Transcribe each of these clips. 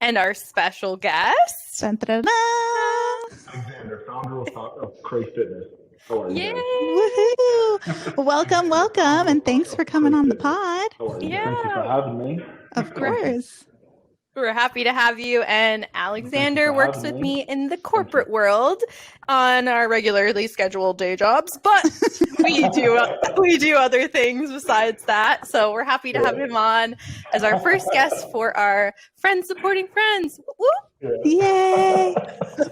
and our special guest. Dun, dun, dun, dun. Alexander, founder of Cray Fitness. How are you Yay! Woohoo! Welcome, welcome, and thanks for coming on the pod. How are you? Yeah. Thank you for having me. Of course. We're happy to have you. And Alexander for works having with me. me in the corporate world on our regularly scheduled day jobs, but we do other things besides that. So we're happy to have him on as our first guest for our Friends Supporting Friends. Woo! Yay!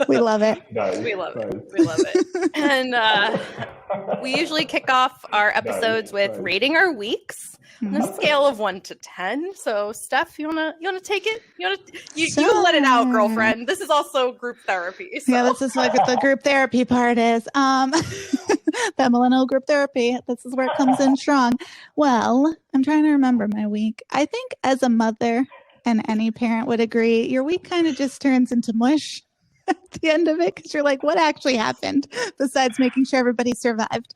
We love it. Nice, We love nice. it. We love it. And we usually kick off our episodes with rating our weeks on a scale of 1 to 10. So, Steph, you wanna take it? You let it out, girlfriend. This is also group therapy. So. Yeah, this is what the group therapy part is. That millennial group therapy. This is where it comes in strong. Well, I'm trying to remember my week. I think as a mother, and any parent would agree, your week kind of just turns into mush at the end of it because you're like, what actually happened besides making sure everybody survived?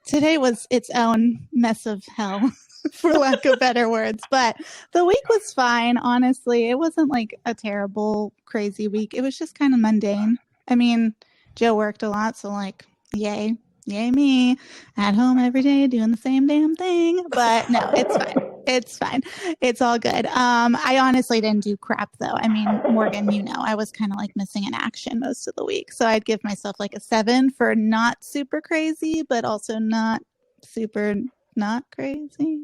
Today was its own mess of hell, for lack of better words, but the week was fine. Honestly, it wasn't like a terrible, crazy week. It was just kind of mundane. I mean, Joe worked a lot, so like, yay me, at home every day doing the same damn thing. But no, it's fine. It's fine. It's all good. I honestly didn't do crap though. I mean, Morgan, I was kind of like missing in action most of the week. So I'd give myself like a 7 for not super crazy, but also not super not crazy.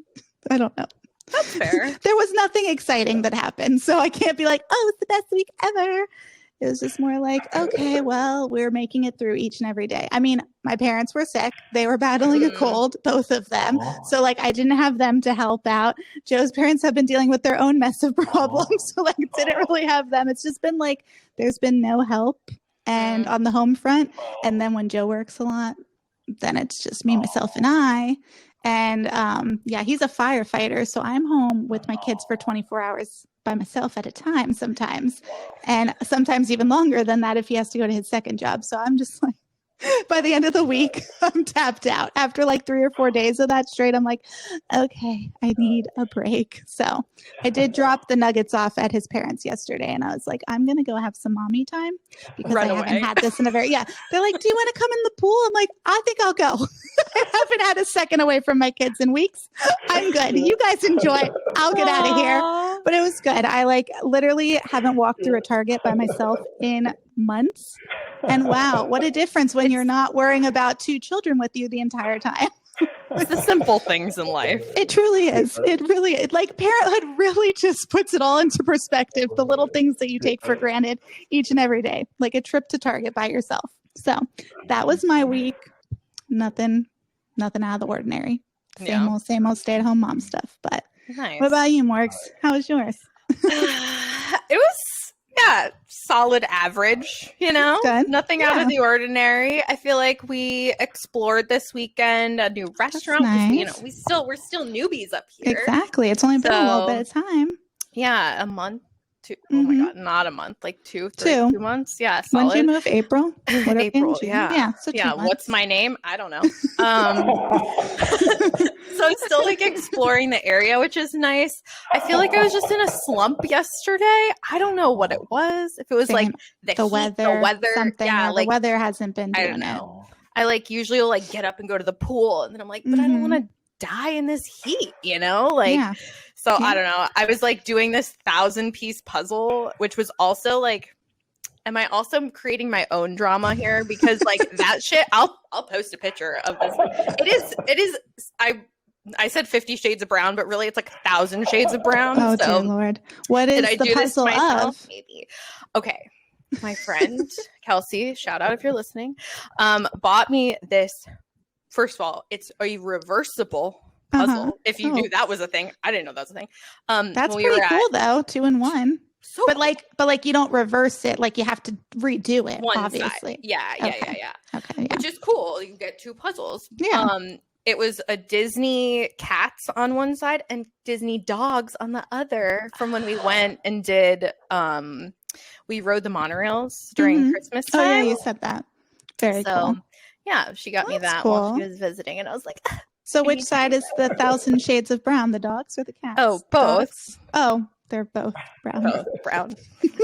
I don't know. That's fair. There was nothing exciting that happened. So I can't be like, oh, it's the best week ever. It was just more like, okay, well, we're making it through each and every day. I mean, my parents were sick. They were battling a cold, both of them. So like, I didn't have them to help out. Joe's parents have been dealing with their own mess of problems. So like, didn't really have them. It's just been like, there's been no help and on the home front. And then when Joe works a lot, then it's just me, myself, and I. And yeah, he's a firefighter. So I'm home with my kids for 24 hours by myself at a time sometimes, and sometimes even longer than that if he has to go to his second job. So I'm just like, by the end of the week, I'm tapped out. After like 3 or 4 days of that straight, I'm like, okay, I need a break. So I did drop the nuggets off at his parents yesterday, and I was like, I'm going to go have some mommy time because I haven't had this in a very, They're like, do you want to come in the pool? I'm like, I think I'll go. I haven't had a second away from my kids in weeks. I'm good. You guys enjoy. I'll get out of here. But it was good. I like literally haven't walked through a Target by myself in months. And wow, what a difference when you're not worrying about 2 children with you the entire time. It's the simple things in life. It truly is. It really is. Like parenthood really just puts it all into perspective. The little things that you take for granted each and every day, like a trip to Target by yourself. So that was my week. Nothing out of the ordinary. Same old stay-at-home mom stuff. But nice. What about you, Morgs? How was yours? It was solid average, Good. Nothing out of the ordinary. I feel like we explored this weekend a new restaurant. Nice. We're still newbies up here. Exactly. It's only been a little bit of time. Yeah, a month. 2. Oh my God, not a month, like 2 months. Yeah, solid. When did you move? April? April, yeah. So 2 months. What's my name? I don't know. So I'm still like exploring the area, which is nice. I feel like I was just in a slump yesterday. I don't know what it was. If it was like the heat, weather, something. Yeah, the weather hasn't been doing I don't know. I like usually will like get up and go to the pool, and then I'm like, but I don't want to die in this heat, So I don't know. I was like doing this 1,000-piece puzzle, which was also like, am I also creating my own drama here? Because like that shit, I'll post a picture of this. It is. I said 50 Shades of Brown, but really it's like 1,000 Shades of Brown. Oh, dear Lord. What is the puzzle of? Maybe. Okay. My friend Kelsey, shout out if you're listening, bought me this. First of all, it's a reversible puzzle. If you knew that was a thing, I didn't know that was a thing. That's pretty cool though, 2 in 1. So but like you don't reverse it, like you have to redo it. One obviously. Side. Yeah. Okay, yeah. Which is cool. You can get 2 puzzles. Yeah. It was a Disney cats on one side and Disney dogs on the other from when we went and did we rode the monorails during Christmas time. Oh yeah, you said that. Very cool. Yeah, she got me that cool. while she was visiting, and I was like, so which side is the 1,000 Shades of Brown, the dogs or the cats? Oh, both. Dogs? Oh, They're both brown. Both brown.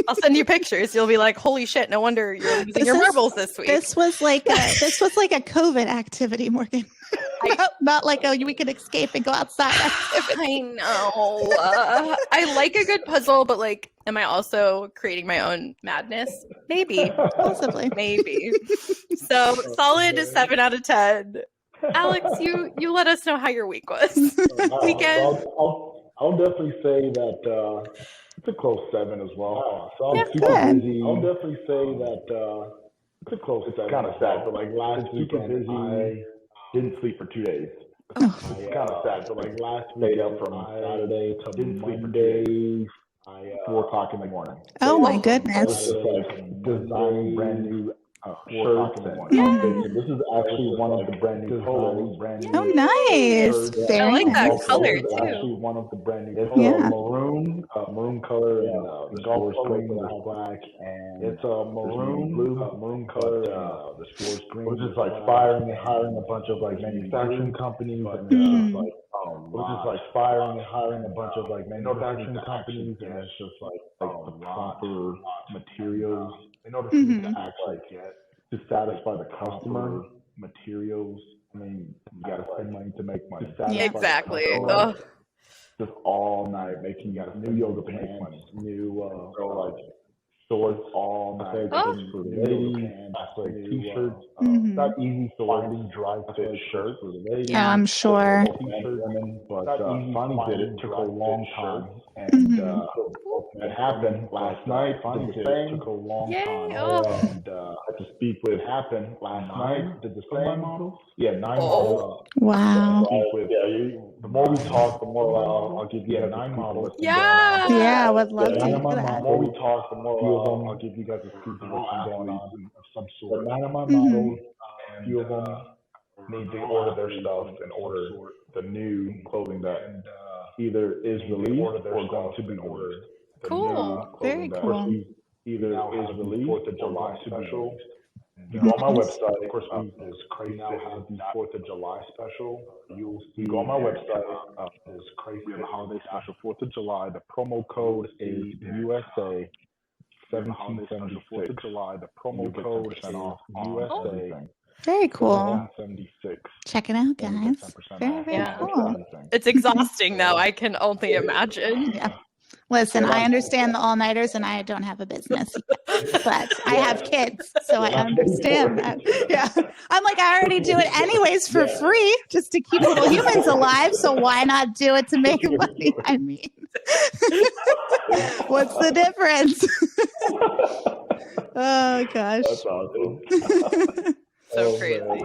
I'll send you pictures. You'll be like, holy shit, no wonder you're losing your marbles this week. This was like a COVID activity, Morgan. Not like we could escape and go outside activity. I know. I like a good puzzle, but like, am I also creating my own madness? Maybe. Possibly. Maybe. So solid 7 out of 10. Alex, you let us know how your week was. Weekend. I'll definitely say that it's a close 7 as well. So I'm super good. busy. I'll definitely say that it's a close 7. It's kind of sad, but like last weekend I didn't sleep for 2 days. It's kind of sad, but like last week up from Saturday to Monday, 4 o'clock in the morning. Oh my goodness! It's like designing brand new shirts. This is actually one of the brand new colors. Oh, nice! Very I like that nice. color It's too. actually one of the brand new. It's Yeah. maroon color, and the golf green with black, and it's a maroon color. The sports green. We're just like hiring a bunch of like manufacturing companies, and we're just like hiring a bunch of like manufacturing companies, and it's just like the proper materials in order for you to actually get to satisfy the customer. Materials. I mean, you gotta spend money to make money. Exactly. Just all night making new yoga pants, new shorts all night. For the ladies, like t-shirts. Not easy finding dry fit shirts for the ladies. Yeah, I'm sure. But finally did it. Took a long time, and it happened last night. Finally did it. Took a long time, and I had to speak with. Happened last night. Did the same models? Yeah, 9 models. Wow. The more we talk, the more I'll give you 9 models. Yeah. Yeah, I would love to hear The that. more we talk, the more I'll give you guys a scoop of what's going on of some sort. The 9 of my models, a few of them need to order their stuff and order the new clothing that either is released or going to be ordered. Cool. Very cool. Either is released 4th of July special. You go on my website, of course, is Cray now has the 4th of July special. You go on my website, is Cray Fitness holiday special 4th of July. The promo code is USA 1776. 4th of July. The promo code is USA. Very cool. 1776. Check it out, guys. Very cool. It's exhausting though. I can only imagine. Yeah. Listen, I understand the all-nighters, and I don't have a business yet, but I have kids, so I understand that. Yeah, I'm like, I already do it anyways for free, just to keep little humans alive. So why not do it to make money? I mean, what's the difference? Oh gosh, That's awesome. So crazy.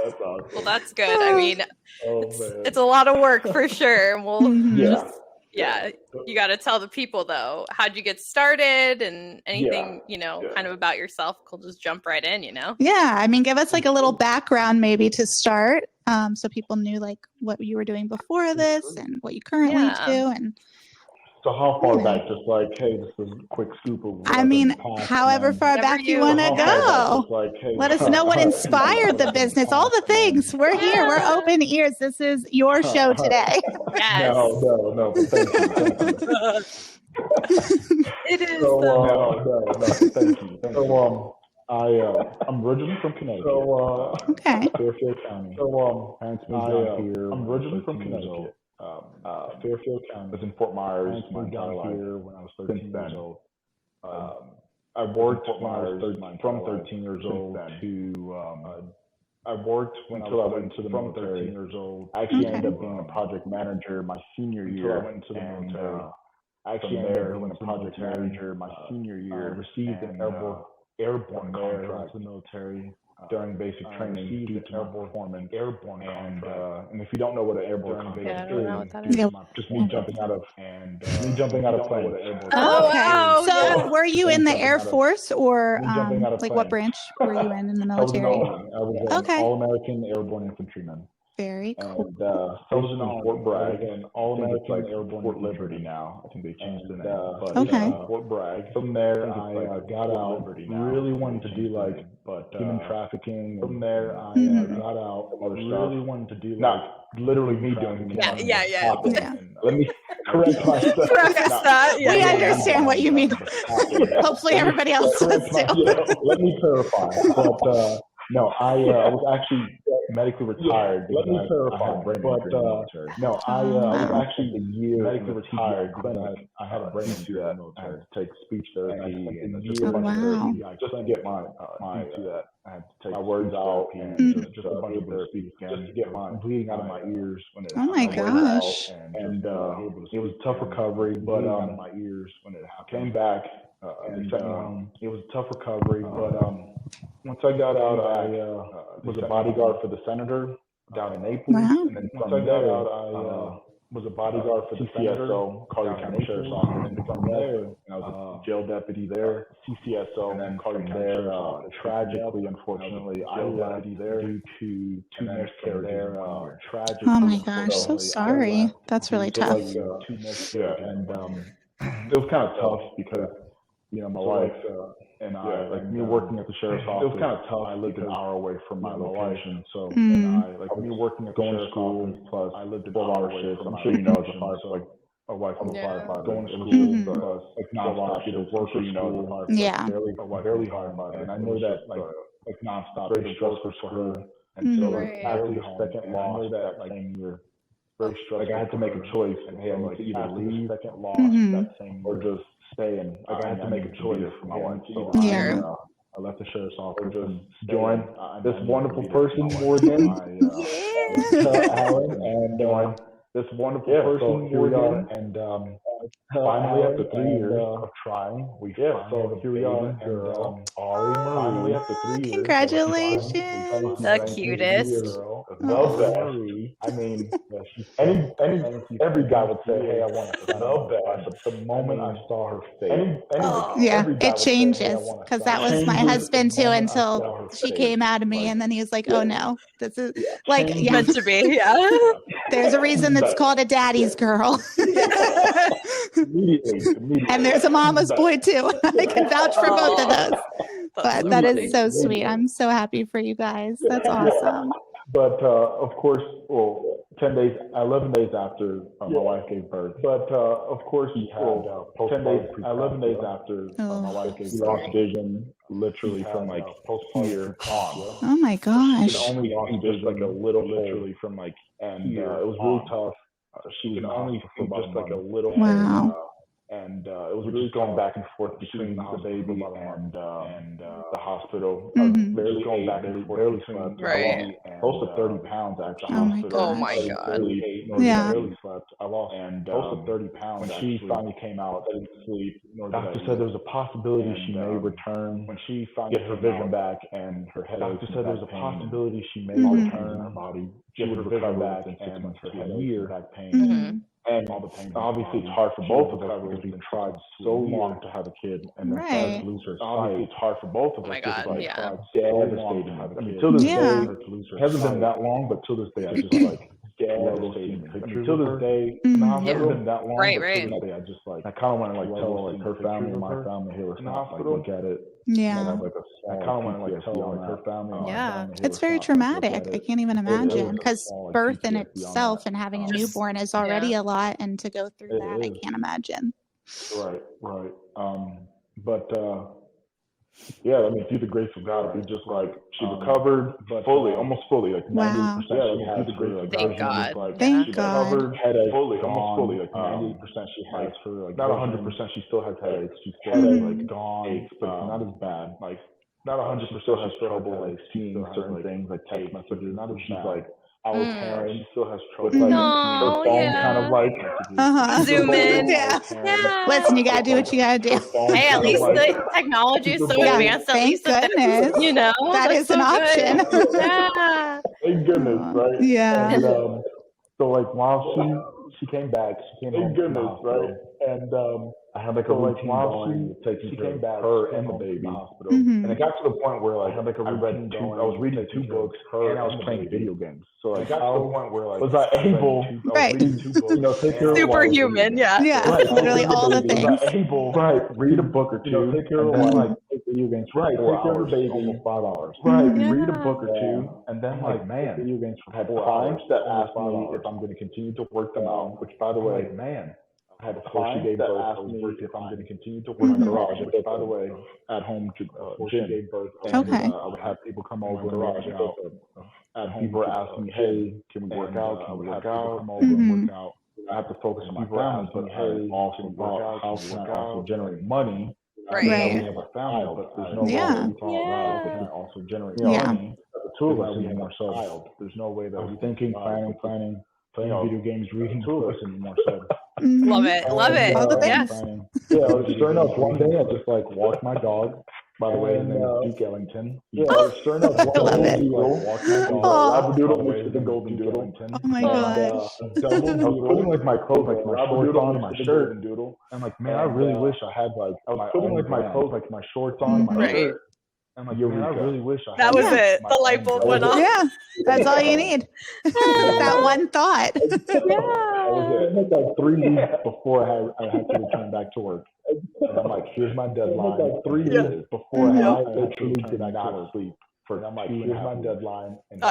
That's awesome. Well, that's good. I mean, it's a lot of work for sure. We'll you got to tell the people though. How'd you get started and anything, kind of about yourself? We'll just jump right in, Yeah, I mean, give us like a little background maybe to start, so people knew like what you were doing before this and what you currently do. And so how far back? Just like, hey, this is a quick scoop of. I mean, however far back you want to go. Like, hey, let us know what inspired the business. All the things. We're here. We're open ears. This is your show today. Yes. No. Thank you. It is. No. Thank you. So, I'm originally from Connecticut. Okay. Fairfield County. So, I'm originally from Connecticut. Fairfield County. I was in Fort Myers my entire life here when I was 13 years old. I worked when I was from 13 years old to I worked until I went into the military. 13 years old. I actually ended up being a project manager my senior year. I went into the military. I actually ended up being a project manager my senior year. I received an airborne contract in the military during basic training due to my performance. And if you don't know what an airborne contract is, just me jumping out of plane. Oh, okay. So were you in the Air Force or like what branch were you in the military? I was an All-American Airborne Infantryman. Very cool. And I was in Fort Bragg, and All-American Airborne Fort Liberty now. I think they changed the name. But Fort Bragg. From there, I got out. Really wanted to do like human trafficking. From there, I got out. Really wanted to do not literally me doing human trafficking. Yeah. Let me correct myself. Preface that. We understand what you mean. Hopefully everybody else does too. Let me clarify. But no, I was actually medically retired. Let me clarify. I had a brain injury in the military. No, I was actually a year medically retired. I had a brain injury in the military. I had to take speech therapy and a year just to get my that. I had to take my words out and just a bunch of therapy just to get my bleeding out of my ears when it Oh my gosh. And it was a tough recovery, but out of my ears when it came back. It was a tough recovery, but once I got out, I was a bodyguard for the senator down in Naples. Wow. And then once I got out, I was a bodyguard for the CSO, Collier County Sheriff's Office. And from there, I was a jail deputy there, CCSO, and then Collier County Sheriff's Office. Tragically, unfortunately, I left due to two miscarriages. Oh my gosh, so sorry. That's really tough. And it was kind of tough because, my wife and I, like me working at the sheriff's office, it was kind of tough. I lived an hour away from my location, so and I, like me working at the sheriff's office, plus I lived 12-hour shifts. I'm sure you know as a firefighter, like a wife of a firefighter, going to school, plus like nonstop, work or school, barely firefighter, and I know that like nonstop, very stressful for her, and so like after the second loss that same year, very stressful. Like I had to make a choice, and hey, I need to either leave second loss that same or just stay. And I had to make a choice for my wife. So I left the sheriff's office and joined this wonderful person, Morgan, Alan, and joined this wonderful person, Morgan, and finally after 3 years of trying, so here we are, and finally after 3 years. Congratulations. The cutest. I mean, every guy would say, hey, I want to know that. But the moment I saw her face, it changes, because that was my husband too until she came out of me, and then he was like, oh no, this is like meant to be. Yeah. There's a reason that's called a daddy's girl. Immediately. And there's a mama's boy too. I can vouch for both of those. But that is so sweet. I'm so happy for you guys. That's awesome. But of course, 11 days after my wife gave birth. But of course, he had 11 days after my wife gave birth. He lost vision literally from like here on. Oh my gosh. She only lost just like a little, literally from like, and it was really tough. She was only just like a little. Wow. And it was just going back and forth between the baby and the hospital. Barely going back and forth, barely slept. Right. Close to 30 pounds actually. Oh my God. Barely slept. I lost close to 30 pounds. When she finally came out, I didn't sleep. Doctor said there was a possibility she may return when she finally get her vision back and her head. Doctor said there was a possibility she may return her body, get her vision back, and her head year back pain. And all the pain. Obviously, it's hard for both of us because we've tried so long to have a kid, and then tried to lose her sight. Obviously, it's hard for both of us. Oh my God, yeah. Devastating. I mean, till this day, it hasn't been that long, but till this day, I just like devastating pictures. Till this day, it hasn't been that long. Right. Till this day, I just like I kind of want to like tell like her family and my family here, let's not like look at it. Yeah. I kind of want to like tell like her family. Yeah. It's very traumatic. I can't even imagine, because birth in itself and having a newborn is already a lot, and to go through that, I can't imagine. Right. But yeah, I mean, through the grace of God, we just like she recovered fully, almost fully, like 90%. Yeah, through the grace of God. Thank God. Thank she God. recovered, headaches fully, almost fully, like 90% she has her, like not 100%. She still has headaches. She still has like gone, but not as bad. Like not 100%. She still has trouble like seeing certain things, like text messages. Not as bad. Like our parents still has trouble. Like, her phone kind of like zoom in. Listen, you gotta do what you gotta do. Hey, at least the technology is so advanced. At least goodness, that is an option. Yeah. Thank goodness, right? Yeah. And, so like while she came back, she came home. Thank goodness, right? And I had like a routine going, taking care of her and the baby. And it got to the point where like I was reading 2 books, and I was playing video games. So like, I got to the point where like was I able, reading 2 books, take care of superhuman, literally all the things. Was I able, read a book or 2, take care of like take video games for 4 hours, almost 5 hours, read a book or 2, and then like man, video games for 4 hours. That asked me if I'm going to continue to work them out. Which, by the way, man. I had a client that asked me if I'm going to continue to work in the garage, which, by the way, at home gym. Okay. I would have people come over and work out. At home, people ask me, hey, can we work out? Can we work out? Come over and work out. I have to focus on my family, but I also work out. How can I also generate money? Right. We have a family, but there's no way that we can also generate money. The two of us anymore, so there's no way that we're thinking, planning, playing video games, reading books anymore. So love it. All the things. Sure enough, one day I just like walked my dog. By the way, his name is Duke Ellington. Sure enough, one day I walked my dog. Labradoodle mixed with a golden doodle. Oh my god! I was putting like my clothes, like my shorts on, my shirt, and doodle. I'm like, man, I really wish I had like I was putting like my clothes, like my shorts on, my shirt. I'm like, man, I really wish I had that was it. The light bulb went off. Yeah, that's all you need. That one thought. I was like 3 weeks before I had to return back to work. And I'm like, here's my deadline. 3 weeks before I literally did not sleep. I'm like, here's my deadline. And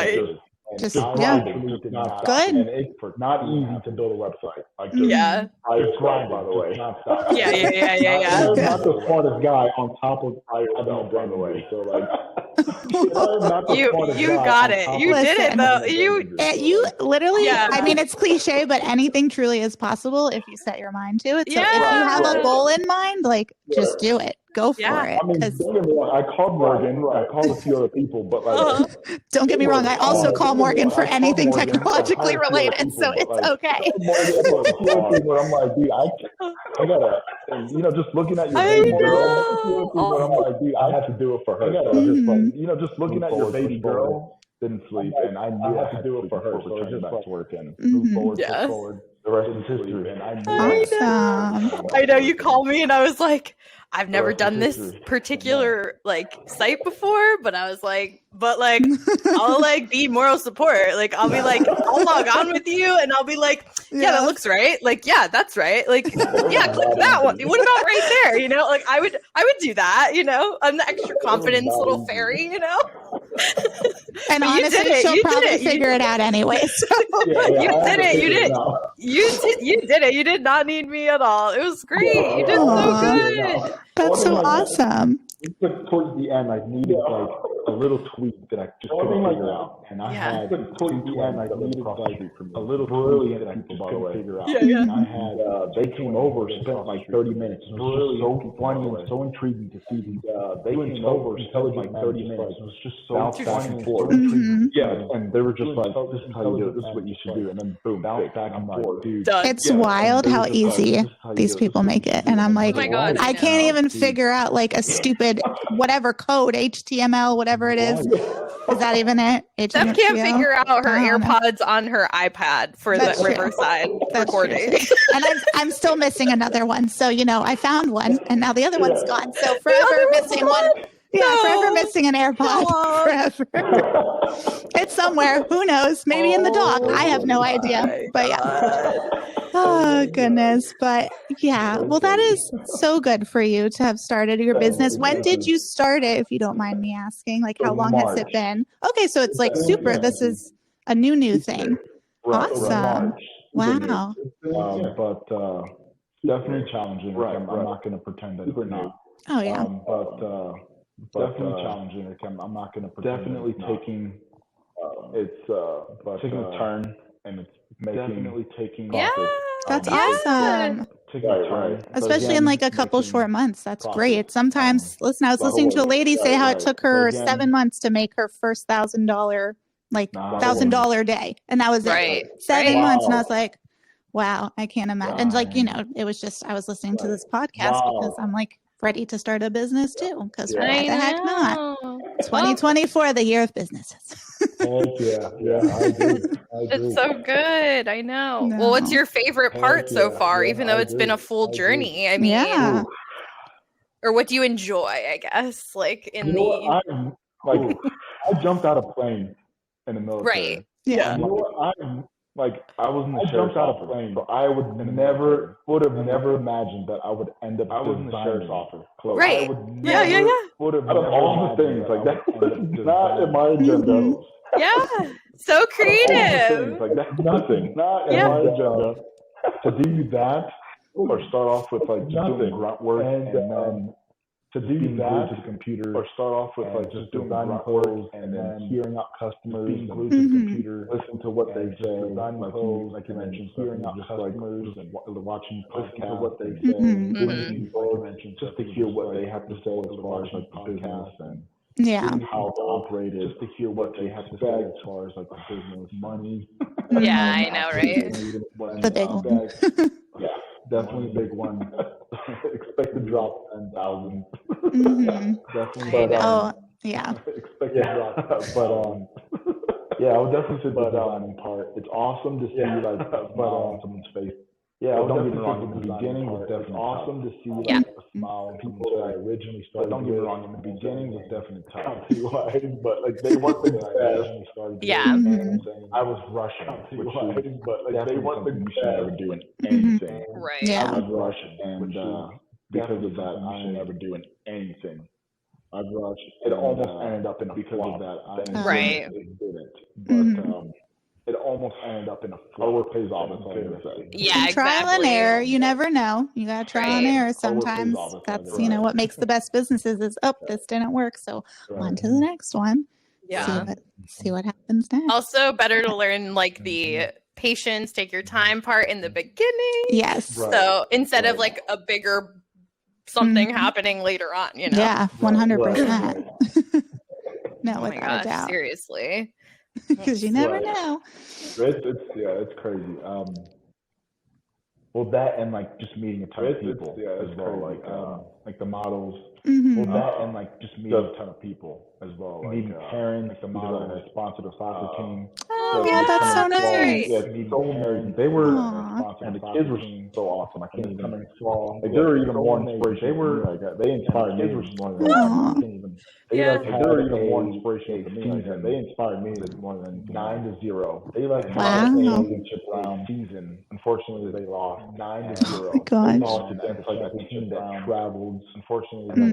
just good. And it's not easy to build a website. Like, I grind, by the way. Yeah. I'm not the smartest guy on top of ISL, by the way. So like, you got it. You did it though. You literally. I mean, it's cliche, but anything truly is possible if you set your mind to it. So if you have a goal in mind, like just do it. Go for it. I mean, I called Morgan. I called a few other people, but like, don't get me wrong. I also call Morgan for anything technologically related, so it's okay. I'm like, dude, I gotta, just looking at your baby girl. I'm like, dude, I have to do it for her. Just looking at your baby girl, didn't sleep, and I knew I had to do it for her. So I just back to work and move forward. The rest is history. And I know you called me and I was like, I've never done this particular site before, but I was like, I'll be moral support. Like, I'll be like, I'll log on with you and I'll be like, yeah, that looks right. Like, yeah, that's right. Like, yeah, click that one. What about right there? Like I would do that, I'm the extra confidence little fairy, And honestly, she'll probably figure it out anyway. So. You did it. You did it. You did not need me at all. It was great. You did so good. That's so awesome. Towards the end, I needed a little tweak that I just couldn't figure out. And I had towards the end, I needed a little brilliant that I just couldn't figure out. And I had they came over, spent 30 minutes. It was just so funny and so intriguing to see these. They came over, spent 30 minutes. It was just so funny and so intriguing. And they were just like, "This is how you do it. This is what you should do." And then boom, bounce back. I'm like, dude, it's wild how easy these people make it. And I'm like, I can't even figure out a stupid whatever code, HTML, whatever it is. Is that even it? Steph can't figure out her AirPods on her iPad for the Riverside recording. And I'm still missing another one. So, I found one and now the other one's gone. So forever missing one. Yeah, forever missing an AirPod. Forever. It's somewhere. Who knows? Maybe in the dog. I have no idea. But yeah. Oh, goodness. But yeah. Well, that is so good for you to have started your business. When did you start it, if you don't mind me asking? How long has it been? Okay, so it's super. This is a new thing. Awesome. Wow. But definitely challenging. I'm not going to pretend that it's not. Oh, yeah. But definitely challenging. I'm not going to pretend. Definitely taking taking a turn and it's definitely taking. Yeah, that's awesome. Especially in a couple short months. That's great. Sometimes, listen, I was listening to a lady say how it took her 7 months to make her first $1,000, $1,000 day, and that was it. 7 months, and I was like, wow, I can't imagine. And it was just I was listening to this podcast because I'm ready to start a business too, because why the heck not? 2024, the year of businesses. Yeah, I agree. It's so good. I know. No. Well, what's your favorite part so far, even though it's been a full journey? I mean, or what do you enjoy, I guess, I jumped out of plane in the military. Right. Yeah. I was in the sheriff's office, so I would have never imagined that I would end up in the sheriff's office. Right. I would never, out of all the things, that's not in my agenda. Yeah. So creative. That's nothing. Not in my agenda. To do that or start off with like just doing grunt work and then to do being glued to the computer, or start off with like just doing grunt work and then hearing out customers, being glued to the computer, listen to what they say, like you mentioned, hearing out customers and watching podcasts, to what they say, like you mentioned, just to hear what they have to say as far as like the business and how to operate it, just to hear what they have to say as far as like the business, money. Yeah, I know, right? The big one. Yeah, definitely a big one. Expect to drop 10,000. Definitely. But expect to drop. But yeah, I would definitely say the designing part. It's awesome to see like a smile on someone's face. Yeah, don't get me wrong. In the beginning, was definitely awesome to see like a smile on people that I originally started. Don't get me wrong. In the beginning, was definitely tough. But like they weren't the best. Yeah. I was rushing, but like they weren't the best. Never doing anything. Right. Yeah. I was rushing, and because of that, I am never doing anything. I've rushed. It almost ended up in a because of that. Right. It didn't, but it almost ended up in a flop. Hard work pays off. That's all I'm gonna say. Yeah, Trial and error. You never know. You got to trial and error sometimes. That's what makes the best businesses is this didn't work, so on to the next one. Yeah. See what happens next. Also, better to learn like the patience, take your time part in the beginning. Yes. So instead of like a bigger something happening later on, you know. Yeah, 100%. No, Oh my without a gosh, doubt. seriously. Because you never know. It's crazy. Well, that and like just meeting a ton of people as well, like the models. Well, that and like just meeting a ton of people as well, like meeting parents. Like the model I sponsored a soccer team. Oh, yeah, that's so nice. Yeah, so amazing. They were, and the kids were so awesome. I can't even come in small. Like they were even more inspirational. They were like they inspired me more than I can't even. They were even more inspirational to me. Like they inspired me more than 9-0. They like had a championship round season. Unfortunately, they lost 9-0. They lost against like a team that traveled. Unfortunately, they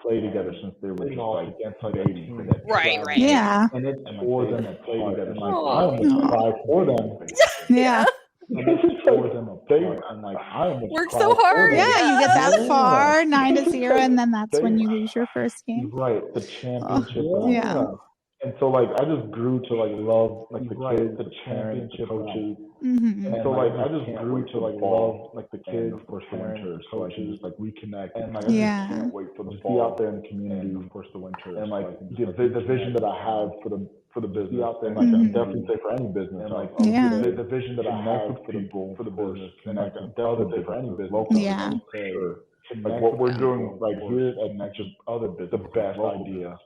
played together since they were like against like a team that Right. Yeah. and it's for them to play together. Like I almost cried for them. Yeah. And it's for them apart. And like I almost Work cried so for hard. them. Yeah, you get that far, 9-0, and then that's when you lose your first game. Right, the championship. Yeah. And so like I just grew to like love like the kids, the parents, the coaches. And so like I just grew to like love like the kids, of course the winters, so I can just like reconnect. And like I just can't wait for the fall. Be out there in the community, and of course the winters. And like the vision that I have for the business. Be out there, and like I definitely say for any business. And like the vision that I have for people for the business, and like I definitely say for any business. Yeah. Like what we're doing right here at Next, just other business, the best idea.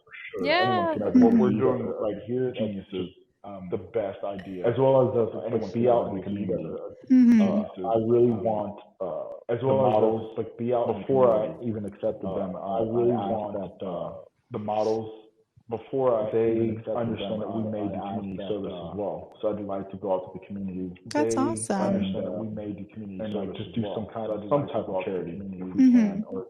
Yeah. Like what we're doing right here at Geniuses, the best idea. As well as anyone be out in the community. I really want as well as models like be out before I even accepted them. I really want that the models before they understand that we may do community service as well. So I'd like to go out to the community. That's awesome. Understand that we may do community service and just do some type of charity we can, or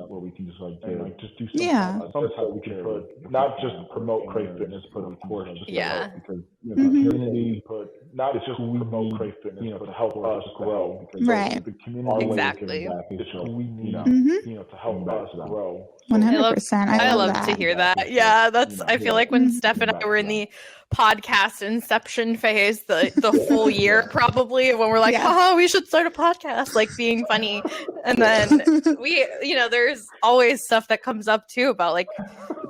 where we can just like just do some type of charity. Not just promote Cray Fitness, but of course just because the community not just promote Cray Fitness, but to help us grow. Right. The community exactly. Is who we need, to help us grow. 100%. I love that. to hear that. Yeah, that's. I feel like when Steph and I were in the podcast inception phase, the full year probably, when we're like, we should start a podcast, like being funny, and then we, there's always stuff that comes up too about like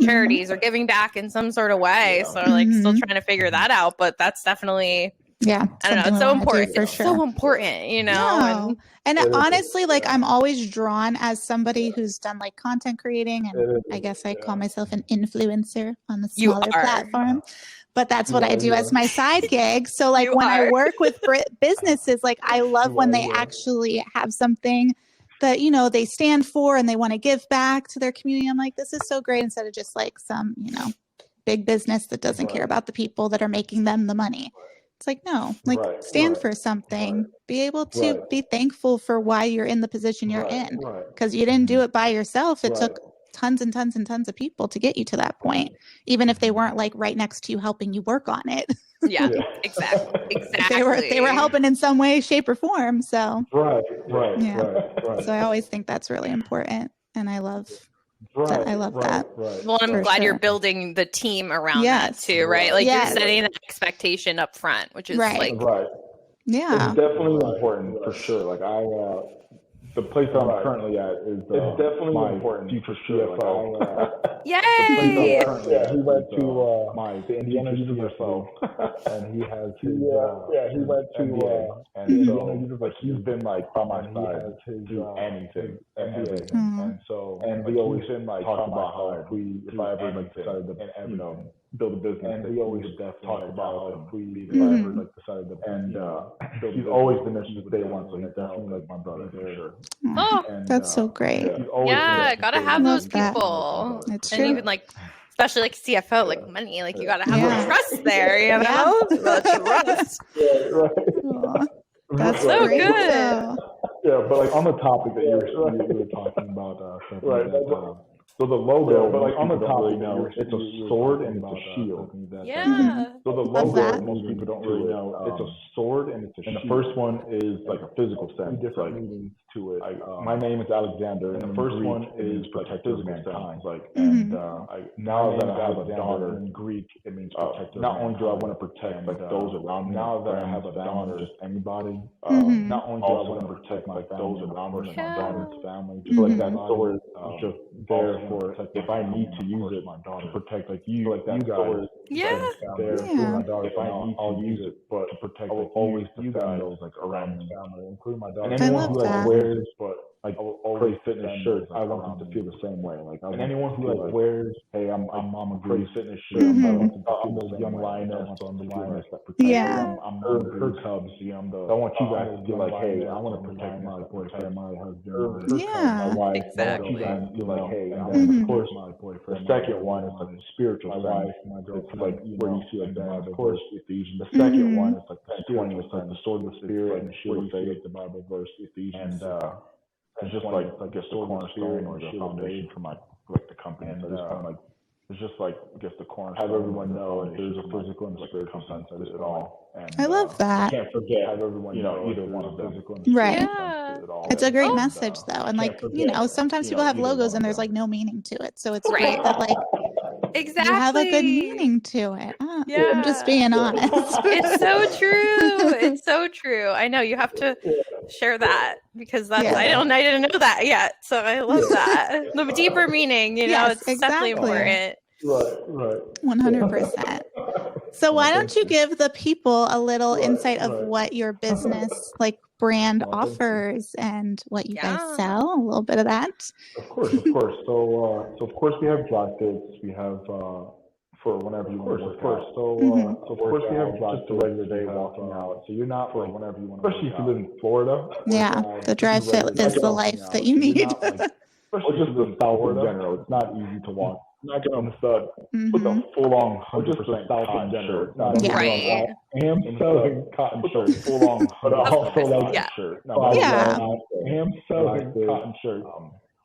charities or giving back in some sort of way. So like still trying to figure that out, but that's definitely. Yeah. I don't know. It's so important. For it's sure. so important, No. And honestly, like I'm always drawn as somebody who's done like content creating, and I guess I call myself an influencer on the smaller platform, but that's what I do as my side gig. So like when I work with businesses, like I love when they actually have something that, they stand for and they want to give back to their community. I'm like, this is so great, instead of just like some, big business that doesn't care about the people that are making them the money. It's like, no, like stand for something, be able to be thankful for why you're in the position you're in, because you didn't do it by yourself. It took tons and tons and tons of people to get you to that point, even if they weren't like right next to you helping you work on it. Yeah, exactly. They were helping in some way, shape, or form. So right. So I always think that's really important, and I love that. Well, I'm glad you're building the team around that too, right? Like you're setting an expectation up front, which is like yeah, it's definitely important for sure. Like the place that I'm currently at is it's definitely my important future CFO. Yay! He went to the Indiana CFO, and he has his he went to MBA, and so like he's been like by my side through anything and everything, and we always been like talk about how if I ever like decided to build a business, and we always talk about how if we ever like decided to and he's always been there since day one, so he's definitely like my brother for sure. Oh, that's so great. Gotta have those people. It's true. And even like, especially like CFO, like money, like you gotta have the trust there, you know? The trust. That's so great. good. Yeah, but like on the topic that you were talking about, so the logo, but like on the topic, it's a sword and it's a shield. Yeah. So the logo, most people don't really know, it's a sword and it's a shield. And the first one is like a physical sense. Different meanings to it. My name is Alexander, and the first one is protector of mankind. Like, and now that I have a daughter in Greek, it means protector. Not only do I want to protect like those around me, now that I have a daughter, just anybody. Not only do I want to protect like those around me, my daughter's family, just like that sword just there for if I need to use it to protect like you, like that sword. There for my daughter, if I need to use it, but to protect I will always you guys like around my family, including my daughter. And anyone who like wears like Cray Fitness shirts, I want them to feel the same way. Like and anyone who like wears, hey, I'm a Cray Fitness shirt. I want them to feel those young lioness, I'm the lioness that protects them. I'm her cubs. I want you guys to feel like, hey, I want to protect my boyfriend, my husband, my wife. Exactly. I want you guys to feel like, hey, and then of course my boyfriend. The second one is like the spiritual wife, my girlfriend. It's like where you see like the Bible verse, Ephesians. The second one is like the spiritual, it's like the sword of the spirit and the shield of faith, the Bible verse, Ephesians. And it's just like I guess the cornerstone or the foundation for my like the company. And so it's just like I guess the cornerstone. Have everyone know that there's a physical and spiritual sense of it all. And I love that. Can't forget. Have everyone know either one of them. Right. It's a great message though, and like sometimes people have logos and there's like no meaning to it, so it's great that like. Exactly. You have a good meaning to it. I'm just being honest. It's so true. It's so true. I know you have to share that because that's I didn't know that yet. So I love that. The deeper meaning, it's definitely important. Right. 100%. So why don't you give the people a little insight of what your business like brand offers and what you guys sell? A little bit of that. Of course. So of course we have dry fits. We have for whenever you want to work out. So of course we have just a regular day walking out. So you're not for whenever you want to. Especially if you live in Florida. Yeah, the dry fit is the life that you need. Especially just the South in general. It's not easy to walk. Not get on the stud with a full-on 100% cotton shirt. Right. I am selling cotton shirts, full-on, but also like shirt. I am selling cotton shirts.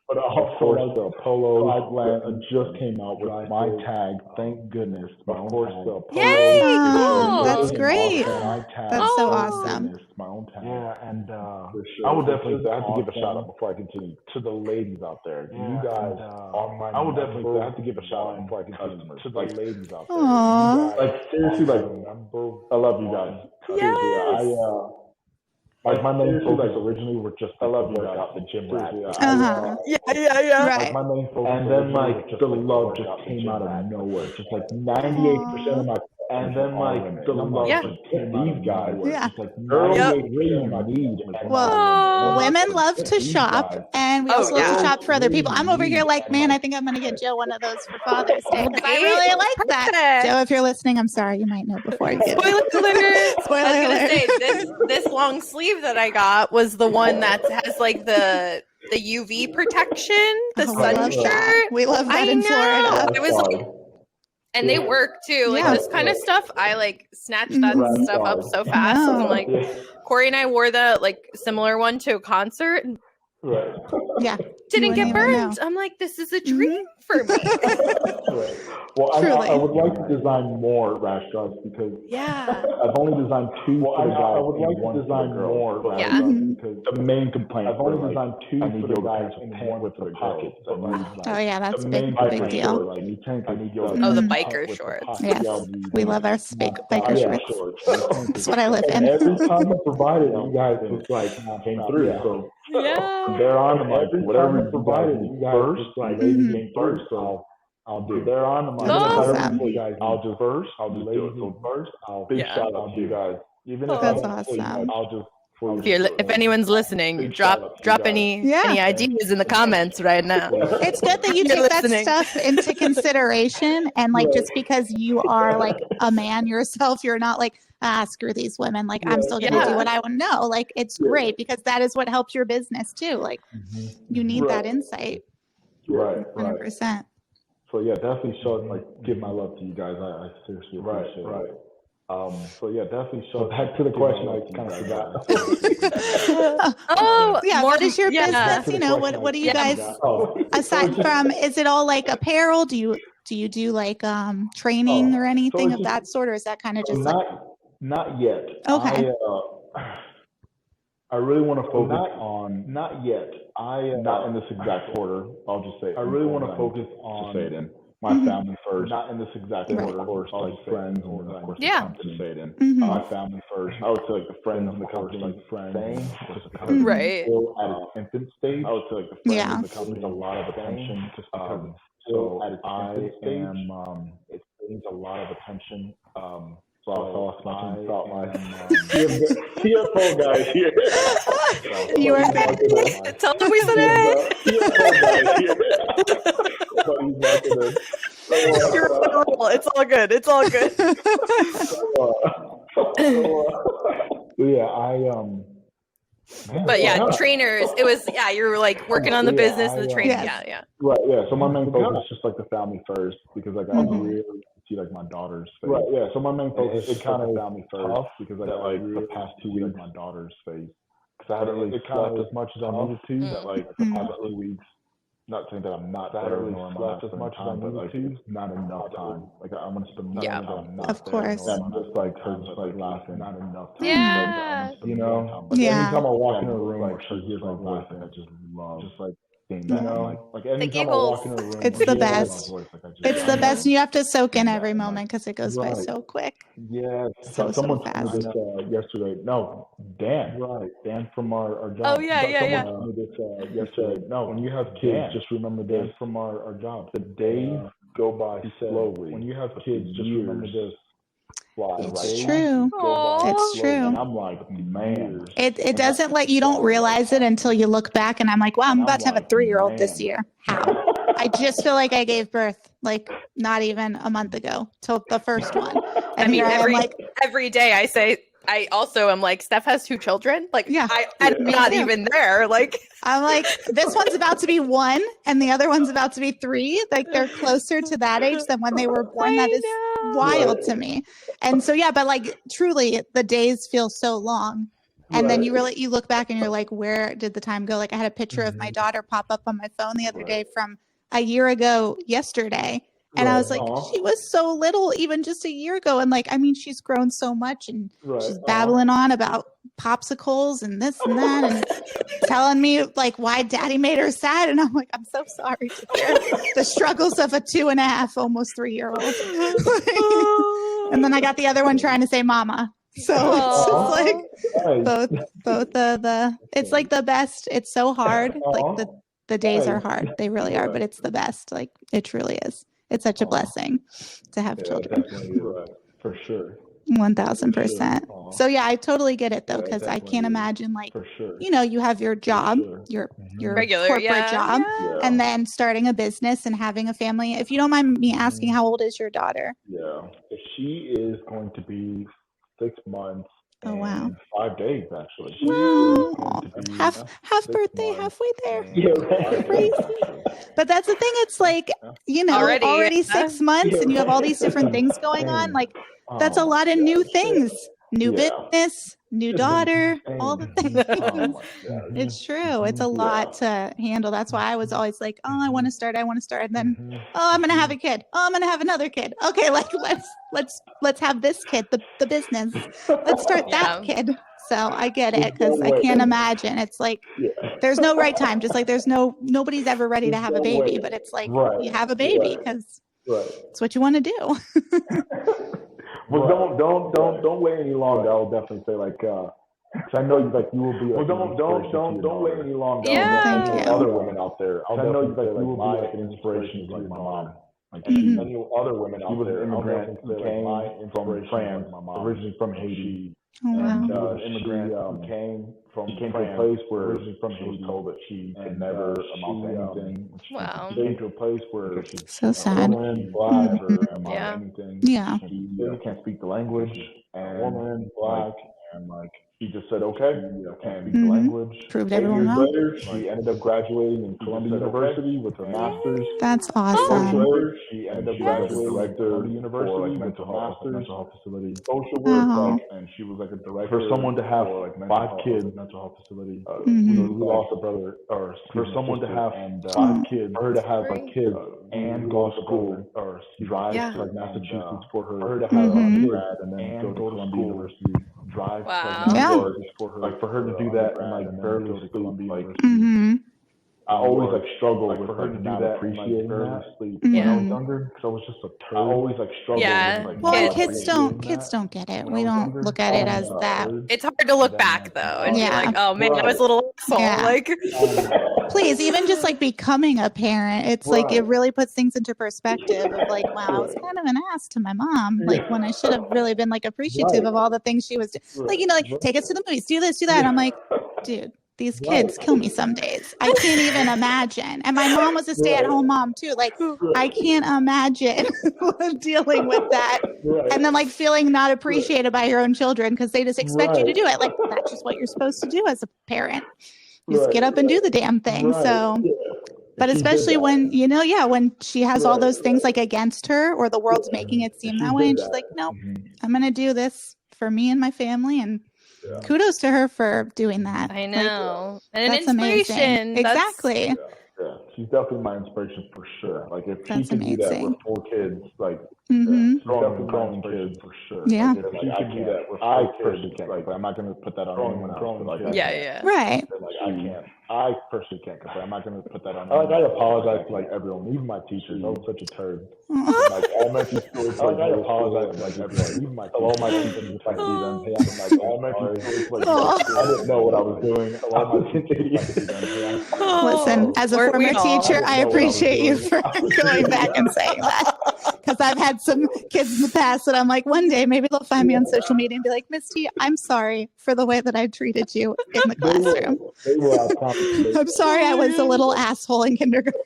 But also like the polo just came out with my tag. Thank goodness. Of course, the polo. Yay! Cool. That's great. That's so awesome. My own tag. Yeah, and I will definitely have to give a shout out before I continue to the ladies out there. You guys are my. I will definitely have to give a shout out before I continue to the ladies out there. Like seriously, like I love you guys. Yes. Like my main focus originally were just I love you guys, the gym rat. Yeah. Right. Like my main focus, and then like the love just came out of nowhere. Just like 98% of my. And then like the love these guys, just like need. Well, women love to shop, and we also love to shop for other people. I'm over here like, man, I think I'm gonna get Joe one of those for Father's Day because I really like that. Joe, if you're listening, I'm sorry, you might know before you get Spoiler alert! Spoiler I was alert. gonna say this long sleeve that I got was the one that has like the UV protection, the sun shirt. We love that in Florida. It was like. And they work too. Like this kind of stuff, I like snatch that stuff up so fast. And like Corey and I wore the like similar one to a concert. Right. Yeah. Didn't get burned. I'm like, this is a dream for me. Well, I would like to design more rash guards because I've only designed 2 for the guys. I would like to design more rash guards because the main complaint. I've only designed 2 for the guys and 1 with the pockets. Oh yeah, that's a big deal. The biker shorts. Yes, we love our biker shorts. That's what I live in. Every time I provided, you guys just like came through. So they're on them. Every whatever you provided, you guys just like came through. So I'll do. They're on them. Awesome. I'll just do it. So first, big shout out to you guys. Even if that's awesome. I'll just. If anyone's listening, drop any ideas in the comments right now. It's good that you take that stuff into consideration, and like just because you are like a man yourself, you're not like screw these women. Like I'm still gonna do what I want to know. Like it's great because that is what helps your business too. Like you need that insight. Right. 100%. So yeah, definitely show like give my love to you guys. I seriously appreciate it. Right. So yeah, definitely show. Back to the question, I kind of forgot. What is your business? You know, what do you guys aside from? Is it all like apparel? Do you do like training or anything of that sort, or is that kind of just not yet? Okay. I really want to focus on not yet. Not in this exact order. I'll just say. I really want to focus on. Say it in. My family first, not in this exact order, of course, like friends, and of course, the company. Say it in. My family first. I would say like the friends in the company, like friends, just because it's still at its infant stage. I would say like the friends in the company needs a lot of attention, just because it's still at its infant stage. It needs a lot of attention. So I thought my CFO guy here. You are tell them we said it. It's all good. It's all good. But yeah, trainers. It was you were like working on the business and the training. Yeah. Right. Yeah. So my main focus is just like the family first because like I really see like my daughter's face. Right. Yeah. So my main focus is kind of family first because like the past 2 weeks my daughter's face because I haven't really slept as much as I needed to. That like the past 2 weeks. Not saying that I'm not there nor am I as much time, but like it's not enough time. Like I'm gonna spend more time. I'm not of course. There. I'm just like her, just like laughing. Not enough time. Yeah. Like, you know. Like, anytime I walk in a room, like she's just like laughing. I just love. Just like. You know, like anytime I walk in a room, it's the best. It's the best. You have to soak in every moment because it goes by so quick. Yeah. Someone told me this yesterday. No, Dan. Right. Dan from our job. Oh yeah. Told me this yesterday. No, when you have kids, just remember this from our job. The days go by slowly. When you have kids, just remember this. It's true. It's true. And I'm like, man. It doesn't like you don't realize it until you look back and I'm like, wow, I'm about to have a 3-year-old this year. How? I just feel like I gave birth like not even a month ago to the first one. And every day I say I also am like, Steph has 2 children. Like, I'm not even there. Like, I'm like, this one's about to be 1 and the other one's about to be 3. Like, they're closer to that age than when they were born. That is wild to me. And so, but like, truly, the days feel so long. And then you look back and you're like, where did the time go? Like, I had a picture of my daughter pop up on my phone the other day from a year ago yesterday. And I was like, she was so little even just a year ago. And like, I mean, she's grown so much and she's babbling on about popsicles and this and that and telling me like why daddy made her sad. And I'm like, I'm so sorry to hear the struggles of a 2.5, almost 3-year-old. And then I got the other one trying to say mama. So it's just like both it's like the best. It's so hard. Like the days are hard. They really are, but it's the best. Like it truly is. It's such a blessing to have children. For sure. 1000%. So I totally get it though, because I can't imagine like, you know, you have your job, your regular corporate job, and then starting a business and having a family. If you don't mind me asking, how old is your daughter? Yeah, she is going to be 6 months. Oh wow! 5 days actually. Wow. Half birthday, halfway there. Crazy. But that's the thing. It's like, you know, already 6 months, and you have all these different things going on. Like that's a lot of new things, new business, new daughter, all the things. It's true. It's a lot to handle. That's why I was always like, oh, I want to start. And then, oh, I'm going to have a kid. Oh, I'm going to have another kid. Okay. Like let's have this kid, the business. Let's start that kid. So I get it, because I can't imagine. It's like there's no right time. Just like nobody's ever ready to have a baby, but it's like you have a baby because it's what you want to do. Well, don't wait any longer. I'll definitely say I know you will be. Well, don't wait any longer. Yeah. Other women out there. I know you will be an inspiration to my mom. I knew other women out there. He was an immigrant who came from France, originally from Haiti. And immigrant came to a place where she was told that she could never amount to anything. Wow. She came to a place where so sad. Black, anything. Yeah. She can't speak the language, and woman, black, and he just said, okay, can't speak the language. Proved everyone wrong. Later, she ended up graduating in Columbia University with her master's. That's awesome. Later, she ended up graduating director of university with a mental health facility, social work, and she was a director. For someone to have 5 kids, mental health facility, we lost a brother, or for someone to have 5 kids, for her to have kids and go to school or drive to Massachusetts for her to have a grad and then go to Columbia University. Drive for her to do that and barely sleep. I always struggled with her to do that and barely sleep when I was younger, because I was just a turd. I always struggled with well, kids don't get it. We don't look at it as that. It's hard to look back though and be like, oh man, I was a little asshole. Please, even just becoming a parent, it's it really puts things into perspective of wow, I was kind of an ass to my mom, when I should have really been appreciative of all the things she was doing. Take us to the movies, do this, do that. And I'm like, dude, these kids kill me some days. I can't even imagine. And my mom was a stay-at-home mom too. I can't imagine dealing with that. And then feeling not appreciated by your own children because they just expect you to do it. That's just what you're supposed to do as a parent. You just get up and do the damn thing. So, but especially when, when she has all those things against her, or the world's making it seem that way. And she's like, no, I'm going to do this for me and my family. And kudos to her for doing that. I know. And an inspiration. Amazing. Exactly. Yeah, she's definitely my inspiration for sure. If that's she can do that with 4 kids, growing kids for sure. Yeah. If she can do that with 4 kids, I'm not going to put that on anyone else. Right. I can't. I personally can't, because I'm not going to put that on. I apologize to everyone, even my teachers. I was such a turd. Elementary school. I apologize to everyone, even my teachers. If I see them, hey, I'm elementary school. I didn't know what I was doing. Listen, as a former teacher, I appreciate you for going back and saying that, because I've had some kids in the past that I'm one day maybe they'll find me on social media and be like, Miss T, I'm sorry for the way that I treated you in the classroom. I'm sorry I was a little asshole in kindergarten.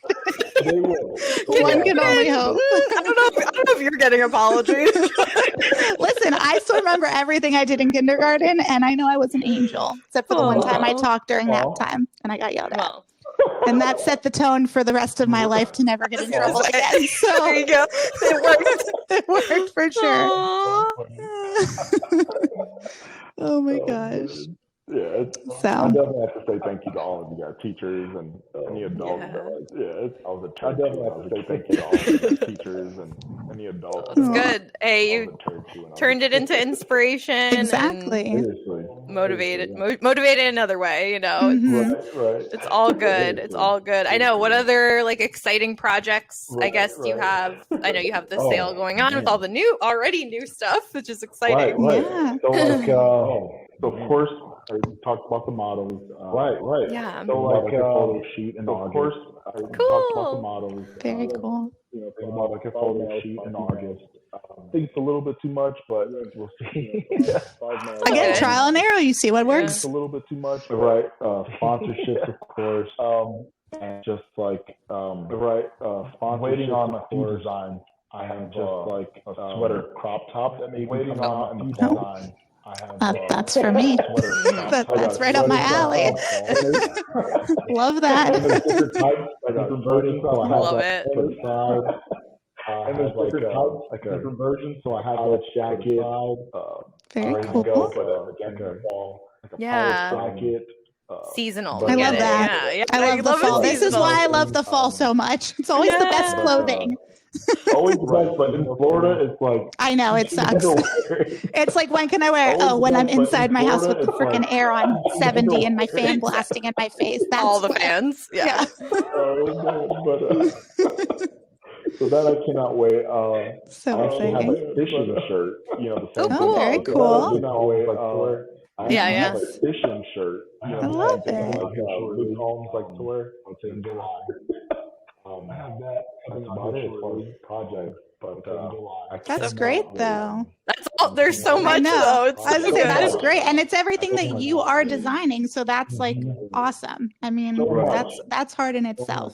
One can only hope. I don't know if you're getting apologies. Listen, I still remember everything I did in kindergarten, and I know I was an angel, except for the one time I talked during nap time, and I got yelled at. And that set the tone for the rest of my life to never get in trouble again. So there you go. It worked for sure. Oh my gosh. Yeah, I definitely have to say thank you to all of you guys, teachers and any adults. I definitely have to say thank you to all of you guys, teachers and any adults. It's good. Hey, you turned it into inspiration. Exactly. And motivated another way. It's it's all good. It's all good. I know. What other exciting projects? I guess you have. I know you have the sale going on with all the already new stuff, which is exciting. Yeah. So of course, I talked about the models. Yeah. So a photo shoot in August. Of course, I talked about the models. Very cool. Think about a photo shoot in August. I think it's a little bit too much, but we'll see. Again, trial and error. You see what works. It's a little bit too much, right? Sponsorships, of course. And just waiting on a few designs. I have just a sweater crop top that may waiting on a few designs. That's for me. That's right up my alley. Love that. Love it. And there's different versions. So I have that jacket. Very cool. Cool. Like a Yeah. pirate jacket. Seasonal. I get love it. that. Yeah. I love the fall. it This is seasonal. why I love the fall so much. It's always the best clothing. Always the best, but in Florida, it's like I know it sucks. It's like, when can I wear it? Always Oh, when the I'm best, but inside in my house with Florida, the it's freaking like- air on 70 and my Exactly. fan blasting in my face. That's All the when- fans. Yeah. So that I cannot wait. So I actually have exciting. a fishing shirt. You know, the same Oh, thing. very So that cool. I cannot wait. I Yeah, actually yeah. have a fishing shirt. You know, I love it. Like Luke Holmes likes to wear. I'll say in July. I have that. That's about it as far as projects. But That's great, though. That's all. There's so I much know. though. It's I was so gonna say, good. that's great, and it's everything that you are designing. So that's like awesome. I mean, Right. that's hard in itself.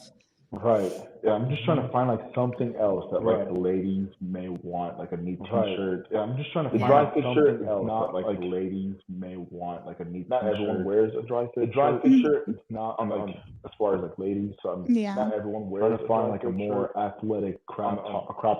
Right. Yeah, I'm just trying to find like something else that like the ladies may want, like a neat T-shirt. Yeah, I'm just trying to find dry like, fit something shirt else not that like the ladies may want, like a neat. Not T-shirt. everyone wears a dry fit. The dry fit shirt is not like as far as like ladies. So I'm not everyone wears. Trying to find like a more athletic crop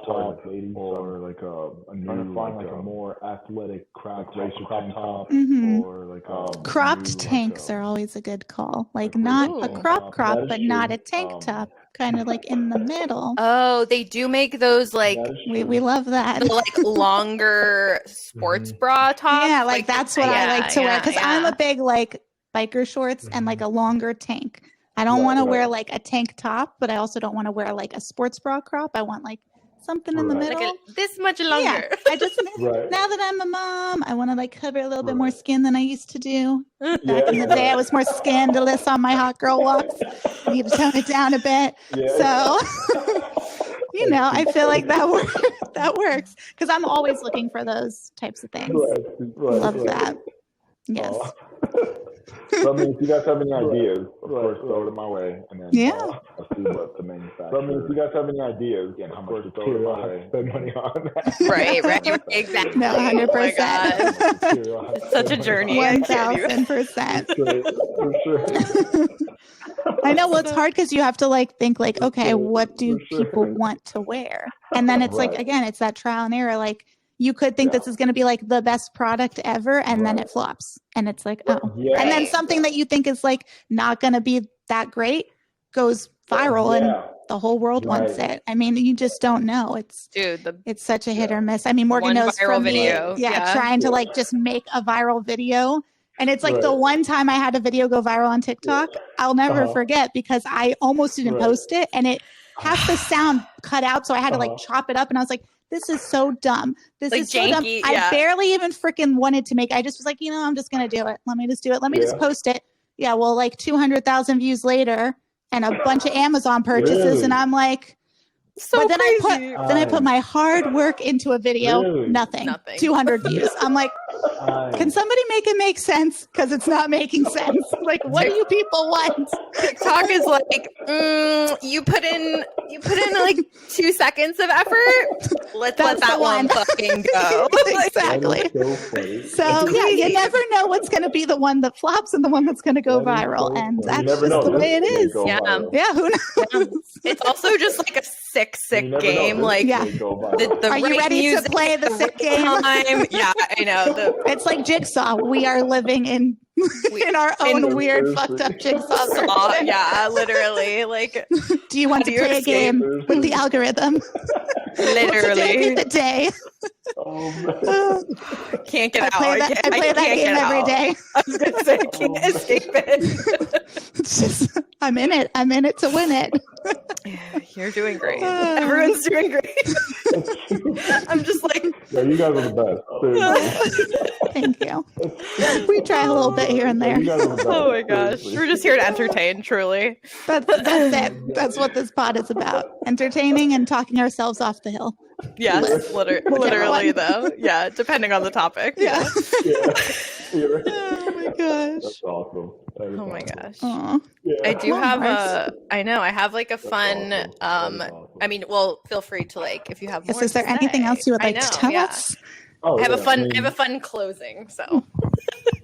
top, ladies, or like a new trying to find like a more athletic crop top, Mhm. or like Cropped tanks are always a good call. Like not a crop, That is but not true. a tank top. Kind of like in the middle. Oh, they do make those like We love that. the, like longer sports bra tops. Yeah, like that's what I like to wear because I'm yeah. a big like biker shorts and like a longer tank. I don't want to wear like a tank top, but I also don't want to wear like a sports bra crop. I want like something in the middle. Like this much longer. Yeah, I just now that I'm a mom, I want to like cover a little bit more skin than I used to do. Back in the day, I was more scandalous on my hot girl walks. I need to tone it down a bit. So, you know, I feel like that works because I'm always looking for those types of things. Love that. Yes. So, I mean, if you guys have any ideas, of course, throw it my way, and then I'll see what the manufacturer. So, I mean, if you guys have any ideas, again, how much to throw it my way, spend money on. Right, exactly. No, 100%. Oh my God. It's such a journey. 1,000%. For sure. I know. Well, it's hard because you have to like think like, okay, what do people want to wear? And then it's like, again, it's that trial and error. Like you could think this is going to be like the best product ever, and then it flops, and it's like, oh. And then something that you think is like not going to be that great goes viral, and the whole world wants it. I mean, you just don't know. It's such a hit or miss. I mean, Morgan knows from me, trying to like just make a viral video. And it's like the one time I had a video go viral on TikTok, I'll never forget because I almost didn't post it, and it half the sound cut out, so I had to like chop it up, and I was like, this is so dumb. This is so dumb. I barely even freaking wanted to make it. I just was like, you know, I'm just going to do it. Let me just do it. Let me just post it. Yeah, well, like 200,000 views later and a bunch of Amazon purchases, and I'm like, but then I put my hard work into a video. Nothing. 200 views. I'm like, can somebody make it make sense? Because it's not making sense. Like, what do you people want? TikTok is like, you put in like 2 seconds of effort. Let's let that one fucking go. Exactly. So yeah, you never know what's going to be the one that flops and the one that's going to go viral, and that's just the way it is. Yeah. Who knows? It's also just like a sick game. Like, the are you ready to play the sick game? Yeah, I know. It's like Jigsaw. We are living in our own weird, fucked up Jigsaw. Yeah, literally. Like, do you want to play a game with the algorithm? Literally. The day. Can't get out. I play that game every day. I was gonna say, can't escape it. It's just, I'm in it. I'm in it to win it. You're doing great. Everyone's doing great. I'm just like, yeah, you guys are the best. Thank you. We try a little bit here and there. Oh my gosh, we're just here to entertain. Truly, that's it. That's what this pod is about: entertaining and talking ourselves off the hill. Yes, literally though. Yeah, depending on the topic. Yeah. Oh my gosh. That's awesome. Oh my gosh. Yeah. I do have I have like a fun, I mean, well, feel free to like, if you have more. Is there anything else you would like to tell us? I have a fun closing. So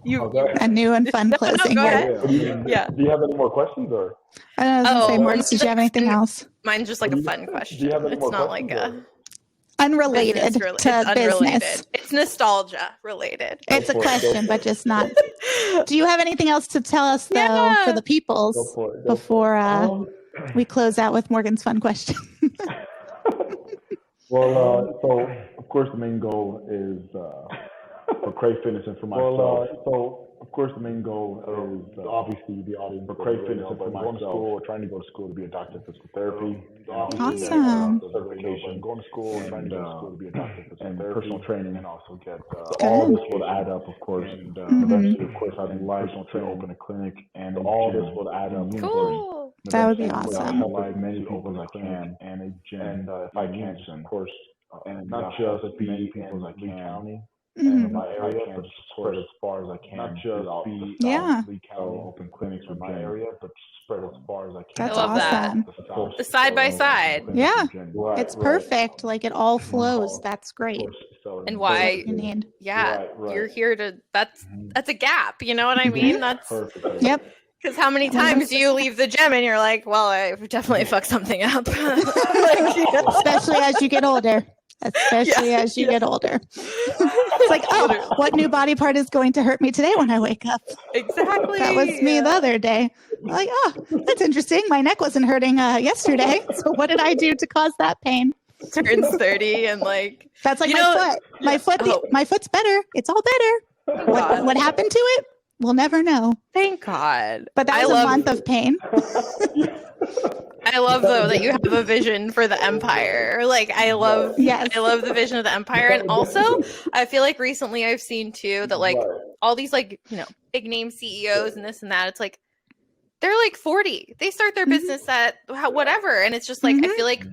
a new and fun closing. Go ahead. Do you have any more questions or? I was gonna say, Morgs, did you have anything else? Mine's just like a fun question. Do you have any more not questions, like a unrelated to business. It's nostalgia related. It's a question, but just not. Do you have anything else to tell us though for the peoples before we close out with Morgan's fun question? Well, so of course the main goal is for Cray Fitness and for myself. Of course the main goal is obviously the audience for Cray Fitness and for myself. Trying to go to school to be a doctor of physical therapy. Awesome. Certification. Going to school and trying to go to school to be a doctor of physical therapy. Personal training and also get all this will add up, of course. And eventually, of course, I'd like to open a clinic, and all this will add up. Cool. That would be awesome. Help as many people as I can, and a gym, and if I can, of course, and not just be many people as I can. And my area, but spread as far as I can. Not just be Lee County open clinics in my area, but spread as far as I can. That's I love awesome. that. The side by side. Yeah, it's perfect. Like it all flows. That's great. And why? You need. Yeah, you're here to. That's a gap. You know what I mean? That's perfect. Yep. Because how many times do you leave the gym and you're like, well, I've definitely fucked something up. Especially as you get older. As you get older. It's like, oh, what new body part is going to hurt me today when I wake up? Exactly. That was me the other day. Like, oh, that's interesting. My neck wasn't hurting yesterday. So what did I do to cause that pain? Turns 30 and like that's like my foot. My foot's better. It's all better. What happened to it? We'll never know. Thank God. But that was a month of pain. I love though that you have a vision for the empire. Like I love the vision of the empire. And also I feel like recently I've seen too that like all these like, big name CEOs and this and that. It's like they're like 40. They start their business at whatever. And it's just like I feel like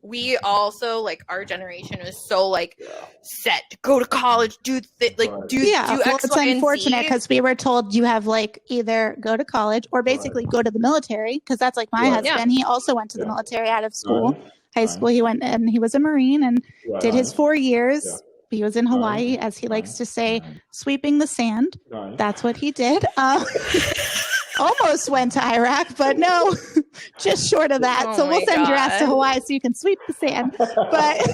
we also like our generation is so like set to go to college, do X, it's unfortunate because we were told you have like either go to college or basically go to the military because that's like my husband. He also went to the military out of school, high school. He went and he was a Marine and did his 4 years. He was in Hawaii, as he likes to say, sweeping the sand. That's what he did. Almost went to Iraq, but no, just short of that. So we'll send your ass to Hawaii so you can sweep the sand. But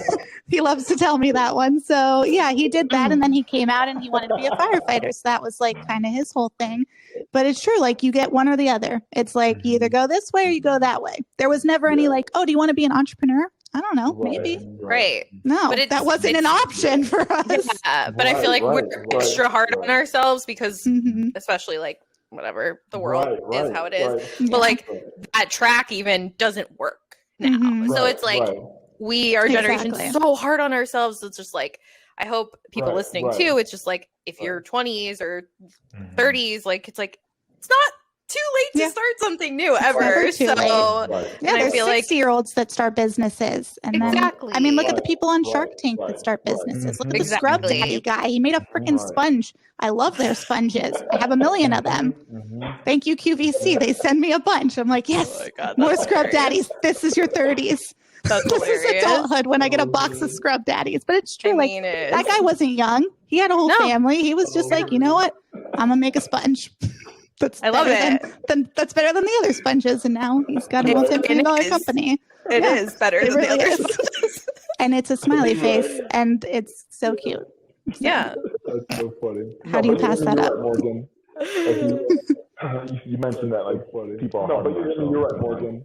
he loves to tell me that one. So yeah, he did that. And then he came out and he wanted to be a firefighter. So that was like kind of his whole thing. But it's true. Like you get one or the other. It's like you either go this way or you go that way. There was never any like, oh, do you want to be an entrepreneur? I don't know. Maybe. Right. No, but that wasn't an option for us. Yeah, but I feel like we're extra hard on ourselves because especially like whatever the world is how it is. But like that track even doesn't work now. So it's like we, our generation, so hard on ourselves. It's just like, I hope people listening too, it's just like, if you're 20s or 30s, like, it's like, it's not too late to start something new ever. So there's 60-year-olds that start businesses. And then, I mean, look at the people on Shark Tank that start businesses. Look at the Scrub Daddy guy. He made a freaking sponge. I love their sponges. I have a million of them. Thank you, QVC. They send me a bunch. I'm like, yes, more Scrub Daddies. This is your 30s. This is adulthood when I get a box of Scrub Daddies. But it's true. That guy wasn't young. He had a whole family. He was just like, you know what? I'm going to make a sponge. I love it. That's better than the other sponges. And now he's got a $150 million company. It is better than the other sponges. And it's a smiley face. And it's so cute. Yeah. That's so funny. How do you pass that up? Morgan. You mentioned that like people are hard on themselves. You're right, Morgan.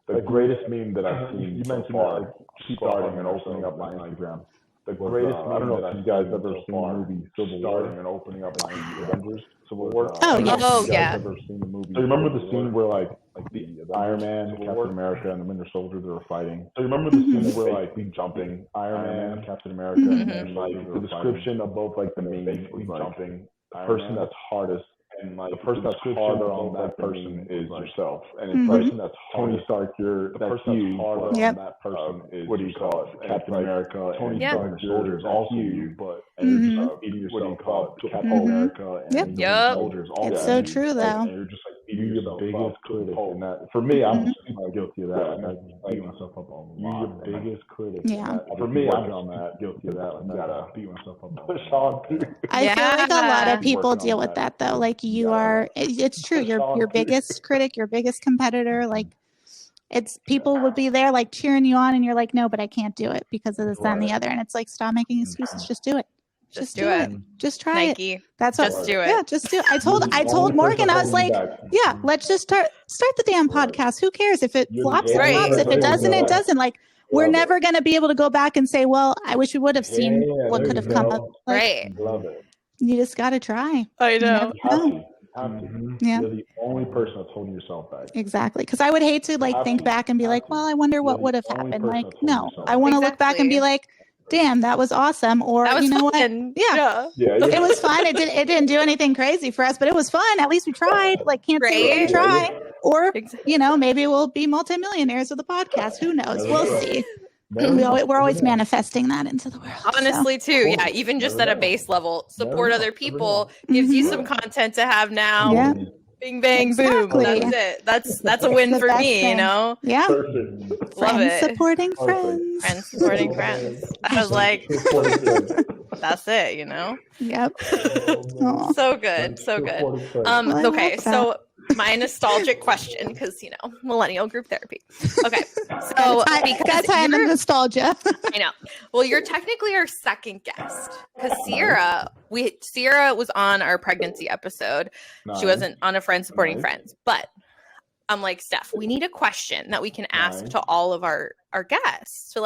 The greatest meme that I've seen you mentioned that like starting and opening up my Instagram. The greatest meme I don't know if you guys ever seen the movie Civil War and opening up my Avengers Civil War. Ever seen the movie? So you remember the scene where like the Iron Man, Captain America, and the Winter Soldier they were fighting. So you remember the scene where like jumping Iron Man, Captain America, and like the description of both like the main jumping the person that's hardest. And like the person that's harder on that person is yourself, and the person that's Tony Stark, the person that's harder on that person is what do you call it? Captain America, Tony Stark, soldiers also you, but and you're just beating yourself up. Captain America and soldiers all. It's so true though. And you're just like you're your biggest critic, and that for me, I'm guilty of that. Like, I beat myself up a lot. You're your biggest critic. Yeah. For me, I'm on that, guilty of that. Like, I gotta beat myself up. Push on. I feel like a lot of people deal with that though. Like you are, it's true. Your biggest critic, your biggest competitor. Like it's people would be there like cheering you on, and you're like, no, but I can't do it because of this, that, and the other. And it's like, stop making excuses. Just do it. Just do it. Just try Nike. it. That's what. Just do it. Yeah, just do it. I told Morgan, I was like, yeah, let's just start the damn podcast. Who cares if it flops? It flops. If it doesn't, it doesn't. Like we're never going to be able to go back and say, well, I wish we would have seen what could have come up. Like, right. Love it. You just got to try. I know. Yeah. You're the only person that's holding yourself back. Exactly. Because I would hate to like think back and be like, well, I wonder what would have happened. Like, no, I want to look back and be like, damn, that was awesome. Or that was you know fun. What? Yeah. It was fun. It didn't do anything crazy for us, but it was fun. At least we tried. Like, can't say we didn't try. Or maybe we'll be multimillionaires with the podcast. Who knows? We'll see. We're always manifesting that into the world. Honestly, too. Yeah. Even just at a base level, support other people gives you some content to have now. Yeah. Bing, bang, boom. That's it. That's a win for me, thing. you know? Yeah. Love friends it. Supporting friends. Friends supporting friends. I was like, that's it, you know? Yep. So good. So good. Okay. So my nostalgic question, because, millennial group therapy. Okay. So that's how I'm nostalgia. I know. Well, you're technically our second guest because Sierra was on our pregnancy episode. Nice. She wasn't on a friend supporting friends, but I'm like, Steph, we need a question that we can ask to all of our guests. So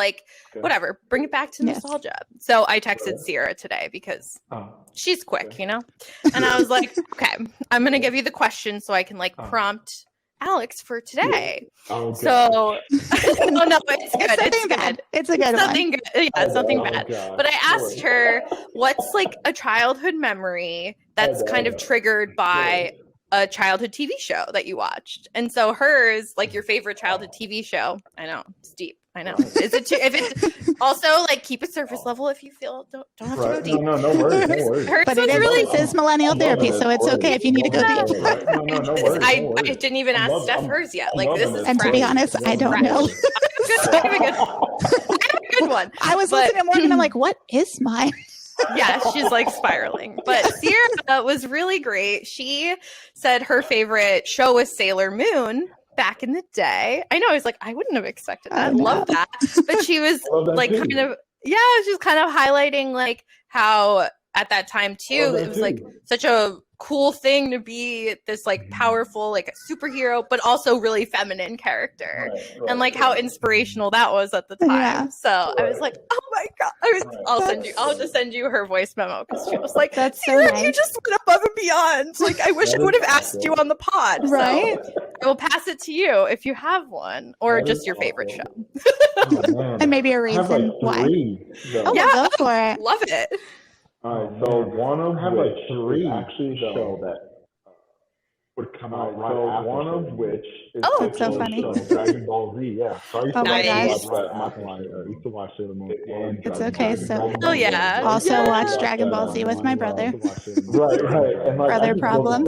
whatever, bring it back to nostalgia. So I texted Sierra today because she's quick, And I was like, okay, I'm going to give you the question so I can prompt Alex for today. So no, it's good. It's bad. It's a good one. Good. Yeah, it's nothing bad. But I asked her, what's a childhood memory that's kind of triggered by a childhood TV show that you watched? And so hers, your favorite childhood TV show. I know it's deep. I know. Is it if it's also keep it surface level if you feel don't have to go deep. No worries. Hers but it is millennial therapy, so it's okay if you need to go deep. No worries. I didn't even ask Steph hers yet. This is and fresh. To be honest, I don't know. I have a good one. I was listening to Morgan. I'm like, what is mine? Yeah, she's spiraling. But Sierra was really great. She said her favorite show was Sailor Moon back in the day. I know. I was like, I wouldn't have expected that. I love that. But she was she's kind of highlighting how at that time too, it was such a cool thing to be this powerful superhero, but also really feminine character, and how inspirational that was at the time. Yeah. So I was like, oh my god, I'll just send you her voice memo because she was like, that's so nice. You just went above and beyond. I wish I would have asked you on the pod. Right. So I will pass it to you if you have one, or just your favorite show. And maybe a reason why. Go for it. Love it. All right, so one of three actually show that would come out right after. One of which is that's so funny. Dragon Ball Z. Yeah, so I used to watch Sailor Moon. It's okay. So hell yeah. Also watch Dragon Ball Z with my brother. Right. And brother problems.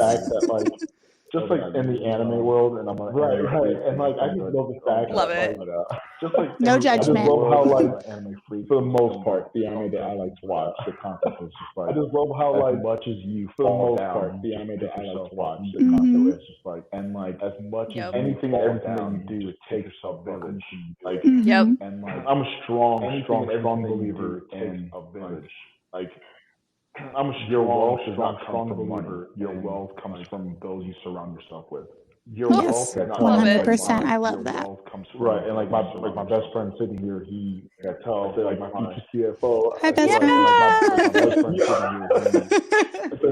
Just in the anime world, and I'm right, and I just love the fact. Love it. Just no judgment. I just love how anime freak for the most part, the anime that I like to watch, the content is just I just love how as much as you for the most part, the anime that I like to watch, the content is just and as much as anything and everything that you do, it takes yourself village. And I'm a strong believer in a village. Your wealth does not come from money. Your wealth comes from those you surround yourself with. Your wealth, 100%. I love that. Right, and my best friend sitting here, he got tell my future CFO. Hi, best friend. My best friend sitting here,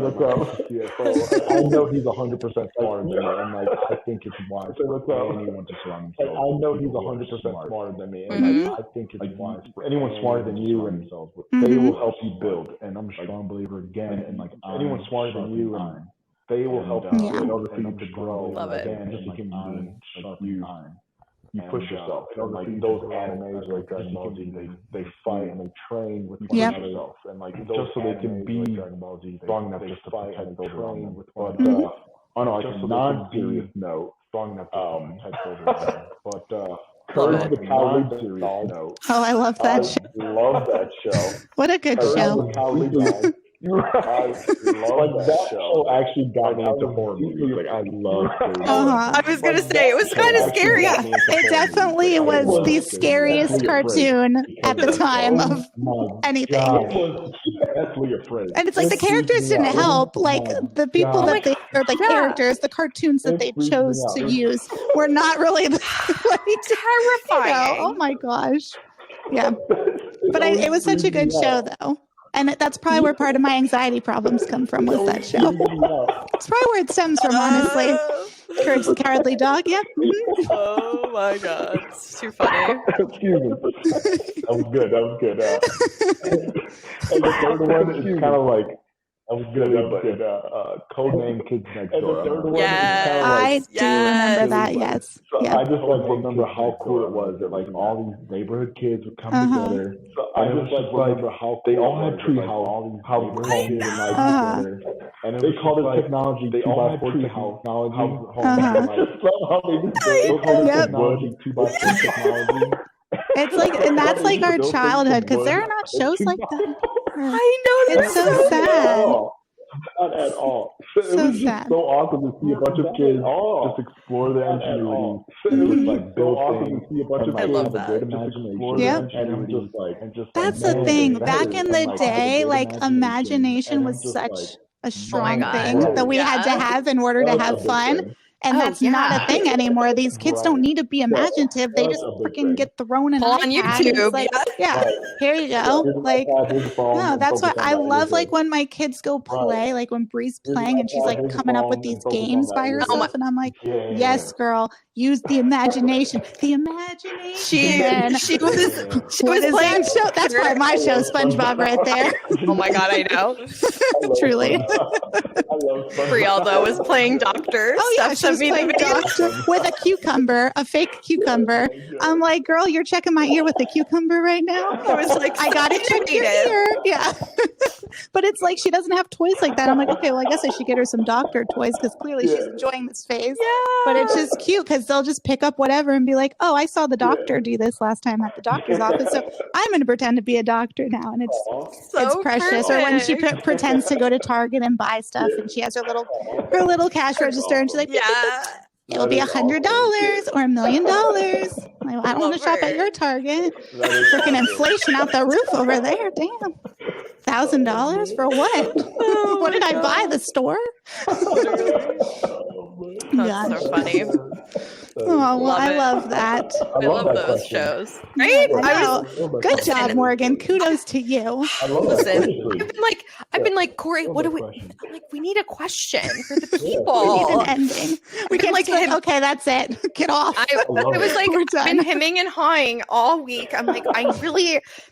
look up CFO. I know he's 100% smarter than me, and I think it's wise for anyone to surround themselves. I know he's 100% smarter than me, and I think it's wise for anyone smarter than you, and they will help you build. And I'm a strong believer again, and anyone smarter than you, and they will help you in order for you to grow. Love it. And just become you push yourself. And those animes like Dragon Ball Z, they fight and they train with one another, and just so they can be strong enough just to protect those around them. But on like a non-serious note, strong enough to head children. But Courage the Cowardly Dog note. Oh, I love that show. Love that show. What a good show. The Cowardly Dog. I love that show. Actually got me into horror movies. Like I love. I was gonna say it was kind of scary. Yeah, it definitely was the scariest cartoon at the time of anything. Definitely afraid. And it's like the characters didn't help. Like the people that they, or the characters, the cartoons that they chose to use were not really terrifying. Oh my gosh. Yeah. But it was such a good show though. And that's probably where part of my anxiety problems come from with that show. It's probably where it stems from, honestly. Courage the Cowardly Dog, yeah. Mm-hmm. Oh my God. It's too funny. Excuse me. That was good. And the third one is kind of like, Codename Kids Next Door. Yes. I do remember that, yes. So I just remember how cool it was that like all these neighborhood kids would come together. So I just remember how they all had treehouse, how kids and together. And they called it technology. They all had treehouse technology. Technology 2x4 technology. It's like, and that's like our childhood because there are not shows like that. I know, it's so sad. Not at all. So it was sad. Just so awesome to see a bunch of kids just explore their ingenuity. It was like so awesome to see a bunch of kids have a great imagination. Yep. And just that's the thing. Back in the day, like imagination was such a strong thing that we had to have in order to have fun. And that's not a thing anymore. These kids don't need to be imaginative. They just freaking get thrown in on YouTube. Like, here you go. Like, no, that's why I love like when my kids go play, like when Bree's playing and she's like coming up with these games by herself. And I'm like, yes, girl, use the imagination. The imagination. She was playing show. That's probably my show, SpongeBob, right there. Oh my God, I know. Truly. Brielda was playing doctor. Oh yeah, she was playing doctor with a cucumber, a fake cucumber. I'm like, girl, you're checking my ear with the cucumber right now. I was like, I got to check your ear. Yeah. But it's like she doesn't have toys like that. I'm like, okay, well, I guess I should get her some doctor toys because clearly she's enjoying this phase. Yeah. But it's just cute because they'll just pick up whatever and be like, oh, I saw the doctor do this last time at the doctor's office, so I'm going to pretend to be a doctor now, and it's precious. Or when she pretends to go to Target and buy stuff, and she has her little cash register, and she's like, it will be $100 or $1 million. Like, I don't want to shop at your Target. Freaking inflation out the roof over there. Damn. $1,000 for what? What did I buy? The store? That's so funny. Oh, well, I love that. I love those shows. Right? Good job, Morgan. Kudos to you. Listen, I've been like, Corey, what do we? I'm like, we need a question for the people. We need an ending. We can say, okay, that's it. Get off. I was like, I've been hemming and hawing all week. I'm like,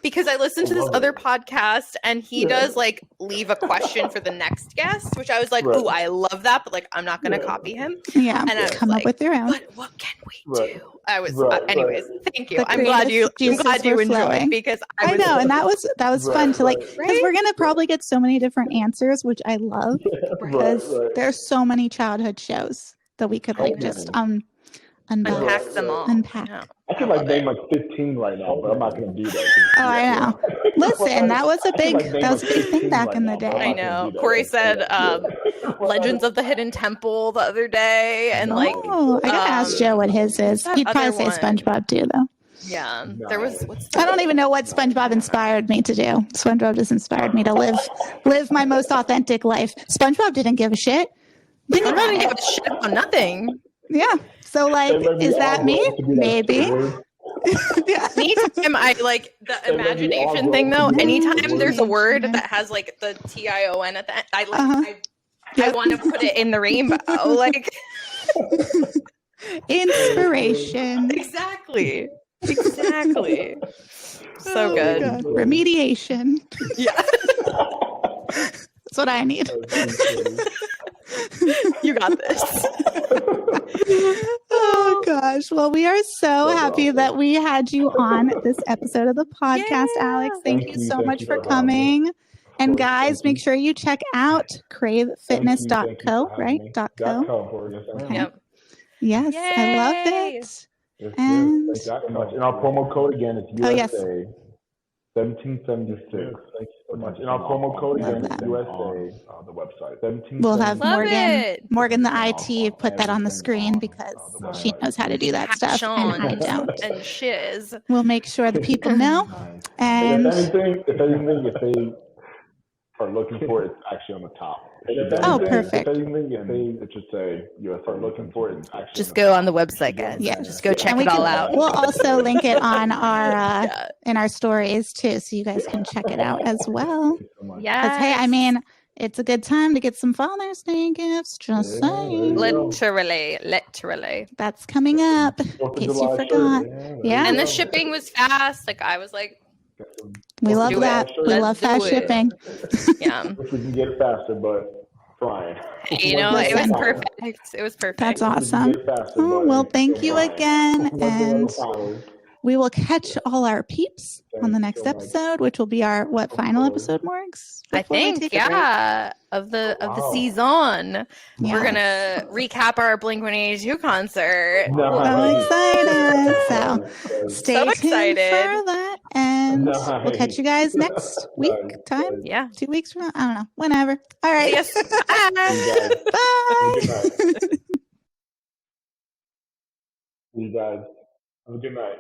because I listened to this other podcast and he does like leave a question for the next guest, which I was like, ooh, I love that, but like, I'm not going to copy him. Yeah. And I come up with your own. What can we do? I was, anyways, thank you. I'm glad you enjoyed because I know. And that was fun to like, because we're going to probably get so many different answers, which I love because there's so many childhood shows that we could like just unpack them all. Yeah. I can like name like 15 right now, but I'm not going to do that. Oh, I know. Listen, that was a big thing back in the day. I know. Corey said Legends of the Hidden Temple the other day, and I gotta ask Joe what his is. He'd probably say SpongeBob too, though. Yeah, there was. I don't even know what SpongeBob inspired me to do. SpongeBob just inspired me to live my most authentic life. SpongeBob didn't give a shit. Didn't give a shit about nothing. Yeah. So, like, is that me? Maybe. Anytime I like the imagination thing, though, anytime there's a word that has like the TION at the end, I want to put it in the rainbow. Like, inspiration. Exactly. So good. Remediation. Yeah. That's what I need. You got this. Oh gosh. Well, we are so happy that we had you on this episode of the podcast, Alex. Thank you so much for coming. And guys, make sure you check out crayfitness.co, right? .co. Okay. Yep. Yes, Yay! I love it. And thank you so much. And our promo code again is USA. Oh, yes. 1776. Thank you so much. And our promo code again is USA. The website. 1776. We'll have Love Morgan, the IT, put that on the screen because she knows how to do that stuff, and I don't. And shiz. We'll make sure the people know. And if anything, if they are looking for it, it's actually on the top. Oh, perfect. If anything, it should say US are looking for it. It's actually Just go on the website, guys. Yeah, just go check it all out. We'll also link it on our in our stories too, so you guys can check it out as well. Yeah. Because hey, I mean, it's a good time to get some Father's Day gifts. Just saying. Literally. That's coming up. In case you forgot. Yeah. And the shipping was fast. Like I was like, we love that. We love fast shipping. Yeah. If we can get it faster, but trying. You know, it was perfect. It was perfect. That's awesome. Oh, well, thank you again. And we will catch all our peeps on the next episode, which will be our final episode, Morgs? I think, of the season. Yeah. We're gonna recap our Blink-182 concert. I'm excited. So stay tuned for that, and we'll catch you guys next week. Time? Yeah, 2 weeks from now. I don't know. Whenever. All right. Yes. Bye. You guys have a good night.